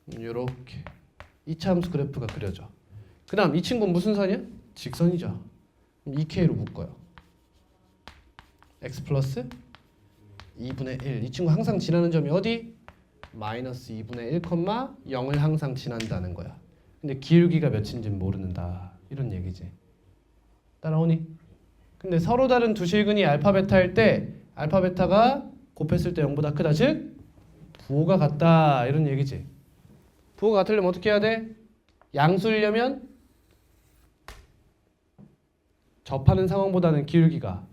이렇게 2차 함수 그래프가 그려져. 그 다음 이 친구는 무슨 선이야? 직선이죠. 2k로 묶어요. x 플러스 2분의 1. 이 친구 항상 지나는 점이 어디? 마이너스 2분의 1, 0을 항상 지난다는 거야. 근데 기울기가 몇인지 모르는다. 이런 얘기지. 따라오니? 근데 서로 다른 두 실근이 알파 베타일 때 알파 베타가 곱했을 때 0보다 크다. 즉 부호가 같다. 이런 얘기지. 부호가 같으려면 어떻게 해야 돼? 양수이려면 접하는 상황보다는 기울기가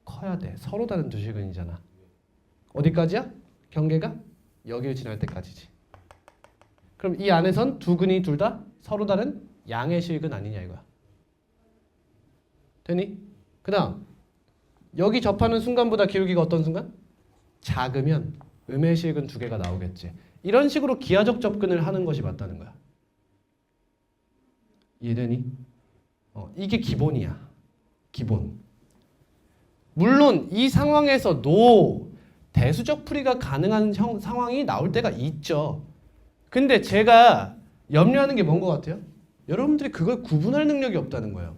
커야 돼. 서로 다른 두 실근이잖아. 어디까지야? 경계가? 여기를 지날 때까지지. 그럼 이 안에선 두 근이 둘 다 서로 다른 양의 실근 아니냐 이거야. 되니? 그 다음 여기 접하는 순간보다 기울기가 어떤 순간? 작으면 음의 실근 두 개가 나오겠지. 이런 식으로 기하적 접근을 하는 것이 맞다는 거야. 이해되니? 이게 기본이야. 기본. 물론 이 상황에서도 대수적 풀이가 가능한 상황이 나올 때가 있죠. 근데 제가 염려하는 게 뭔 것 같아요? 여러분들이 그걸 구분할 능력이 없다는 거예요.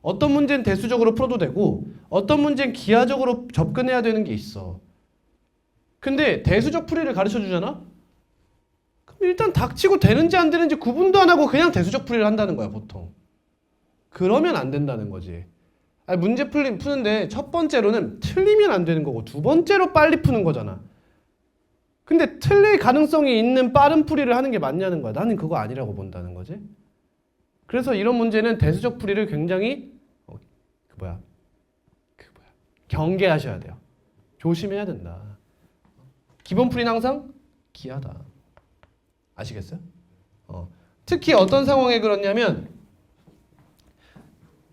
어떤 문제는 대수적으로 풀어도 되고 어떤 문제는 기하적으로 접근해야 되는 게 있어. 근데 대수적 풀이를 가르쳐 주잖아? 그럼 일단 닥치고 되는지 안 되는지 구분도 안 하고 그냥 대수적 풀이를 한다는 거야, 보통. 그러면 안 된다는 거지. 아니, 문제 푸는데 첫 번째로는 틀리면 안 되는 거고 두 번째로 빨리 푸는 거잖아. 근데 틀릴 가능성이 있는 빠른 풀이를 하는 게 맞냐는 거야. 나는 그거 아니라고 본다는 거지. 그래서 이런 문제는 대수적 풀이를 굉장히 경계하셔야 돼요. 조심해야 된다. 기본 풀이는 항상 기하다. 아시겠어요? 특히 어떤 상황에 그렇냐면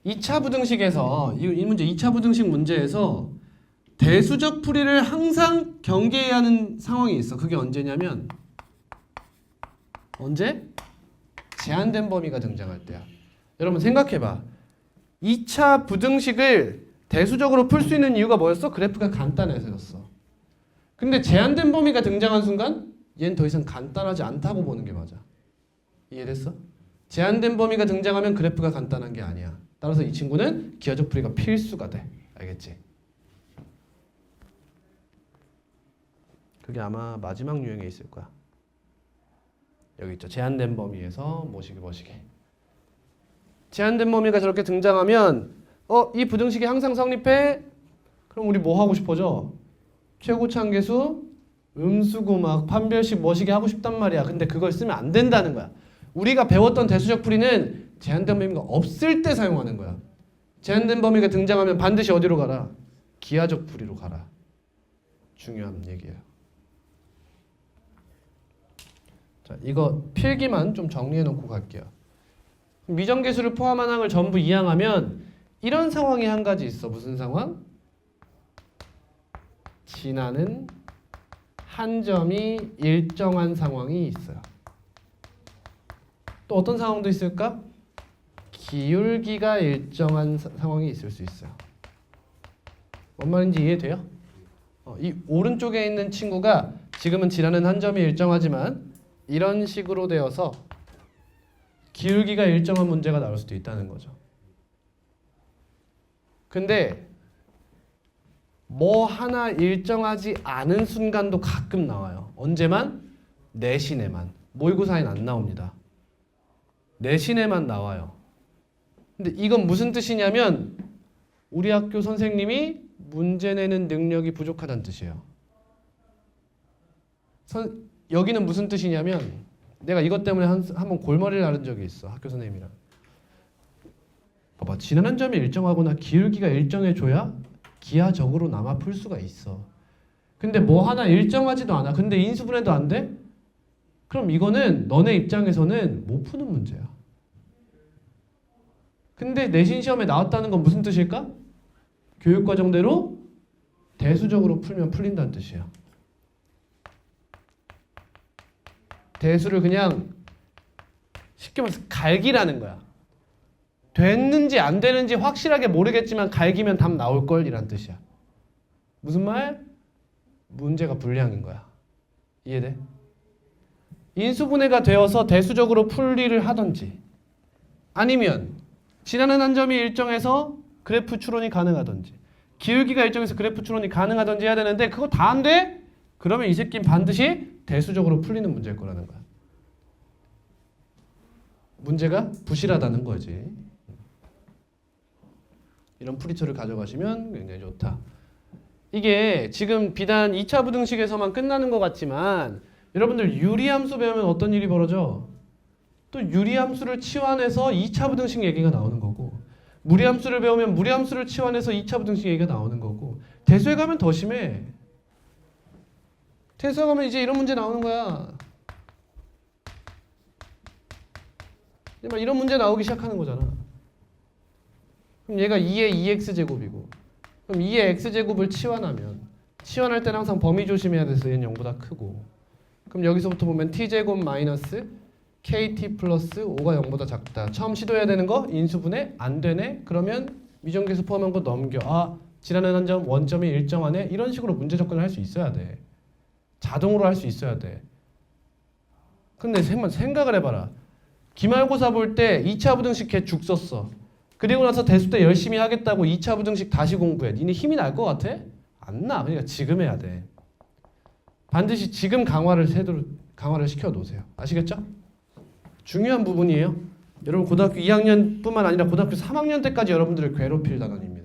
2차 부등식에서 이 문제 2차 부등식 문제에서 대수적 풀이를 항상 경계해야 하는 상황이 있어. 그게 언제냐면 언제? 제한된 범위가 등장할 때야. 여러분 생각해봐. 2차 부등식을 대수적으로 풀 수 있는 이유가 뭐였어? 그래프가 간단해서였어. 근데 제한된 범위가 등장한 순간 얘는 더 이상 간단하지 않다고 보는 게 맞아. 이해됐어? 제한된 범위가 등장하면 그래프가 간단한 게 아니야. 따라서 이 친구는 기하적 풀이가 필수가 돼. 알겠지? 그게 아마 마지막 유형에 있을 거야. 여기 있죠. 제한된 범위에서 뭐시기. 제한된 범위가 저렇게 등장하면 이 부등식이 항상 성립해? 그럼 우리 뭐 하고 싶어져? 최고차항계수, 음수고막, 판별식, 뭐시기 하고 싶단 말이야. 근데 그걸 쓰면 안 된다는 거야. 우리가 배웠던 대수적 풀이는 제한된 범위가 없을 때 사용하는 거야. 제한된 범위가 등장하면 반드시 어디로 가라? 기하적 풀이로 가라. 중요한 얘기예요. 자, 이거 필기만 좀 정리해 놓고 갈게요. 미정계수를 포함한 항을 전부 이항하면 이런 상황이 한 가지 있어. 무슨 상황? 지나는 한 점이 일정한 상황이 있어요. 또 어떤 상황도 있을까? 기울기가 일정한 상황이 있을 수 있어요. 뭔 말인지 이해돼요? 이 오른쪽에 있는 친구가 지금은 지나는 한 점이 일정하지만 이런 식으로 되어서 기울기가 일정한 문제가 나올 수도 있다는 거죠. 근데 뭐 하나 일정하지 않은 순간도 가끔 나와요. 언제만? 내신에만. 모의고사에는 안 나옵니다. 내신에만 나와요. 근데 이건 무슨 뜻이냐면 우리 학교 선생님이 문제 내는 능력이 부족하다는 뜻이에요. 여기는 무슨 뜻이냐면 내가 이것 때문에 한번 골머리를 앓은 적이 있어. 학교 선생님이랑. 봐봐. 지나는 점이 일정하거나 기울기가 일정해줘야 기하적으로나마 풀 수가 있어. 근데 뭐 하나 일정하지도 않아. 근데 인수분해도 안 돼? 그럼 이거는 너네 입장에서는 못 푸는 문제야. 근데 내신 시험에 나왔다는 건 무슨 뜻일까? 교육과정대로 대수적으로 풀면 풀린다는 뜻이야. 대수를 그냥 쉽게 말해서 갈기라는 거야. 됐는지 안 되는지 확실하게 모르겠지만 갈기면 답 나올걸 이란 뜻이야. 무슨 말? 문제가 불량인 거야. 이해돼? 인수분해가 되어서 대수적으로 풀이를 하든지 아니면 지나는 한 점이 일정해서 그래프 추론이 가능하든지 기울기가 일정해서 그래프 추론이 가능하든지 해야 되는데 그거 다 안 돼? 그러면 이 새끼는 반드시 대수적으로 풀리는 문제일 거라는 거야. 문제가 부실하다는 거지. 이런 풀이처를 가져가시면 굉장히 좋다. 이게 지금 비단 2차 부등식에서만 끝나는 것 같지만 여러분들 유리함수 배우면 어떤 일이 벌어져? 또 유리함수를 치환해서 2차 부등식 얘기가 나오는 거고 무리함수를 배우면 무리함수를 치환해서 2차 부등식 얘기가 나오는 거고 대수에 가면 더 심해. 대수에 가면 이제 이런 문제 나오는 거야. 막 이런 문제 나오기 시작하는 거잖아. 그럼 얘가 2의 2x제곱이고 그럼 2의 x제곱을 치환하면 치환할 때는 항상 범위 조심해야 돼서 얘는 0보다 크고 그럼 여기서부터 보면 t제곱 마이너스 kt 플러스 5가 0보다 작다. 처음 시도해야 되는 거 인수분해 안 되네? 그러면 미정계수 포함한 거 넘겨. 아 지나는 한 점 원점이 일정하네? 이런 식으로 문제 접근을 할 수 있어야 돼. 자동으로 할 수 있어야 돼. 근데 생각을 해봐라. 기말고사 볼 때 2차 부등식 걔 죽 썼어. 그리고 나서 대수 때 열심히 하겠다고 2차 부등식 다시 공부해. 니네 힘이 날 것 같아? 안 나. 그러니까 지금 해야 돼. 반드시 지금 강화를 시켜 놓으세요. 아시겠죠? 중요한 부분이에요. 여러분 고등학교 2학년뿐만 아니라 고등학교 3학년 때까지 여러분들을 괴롭힐 단원입니다.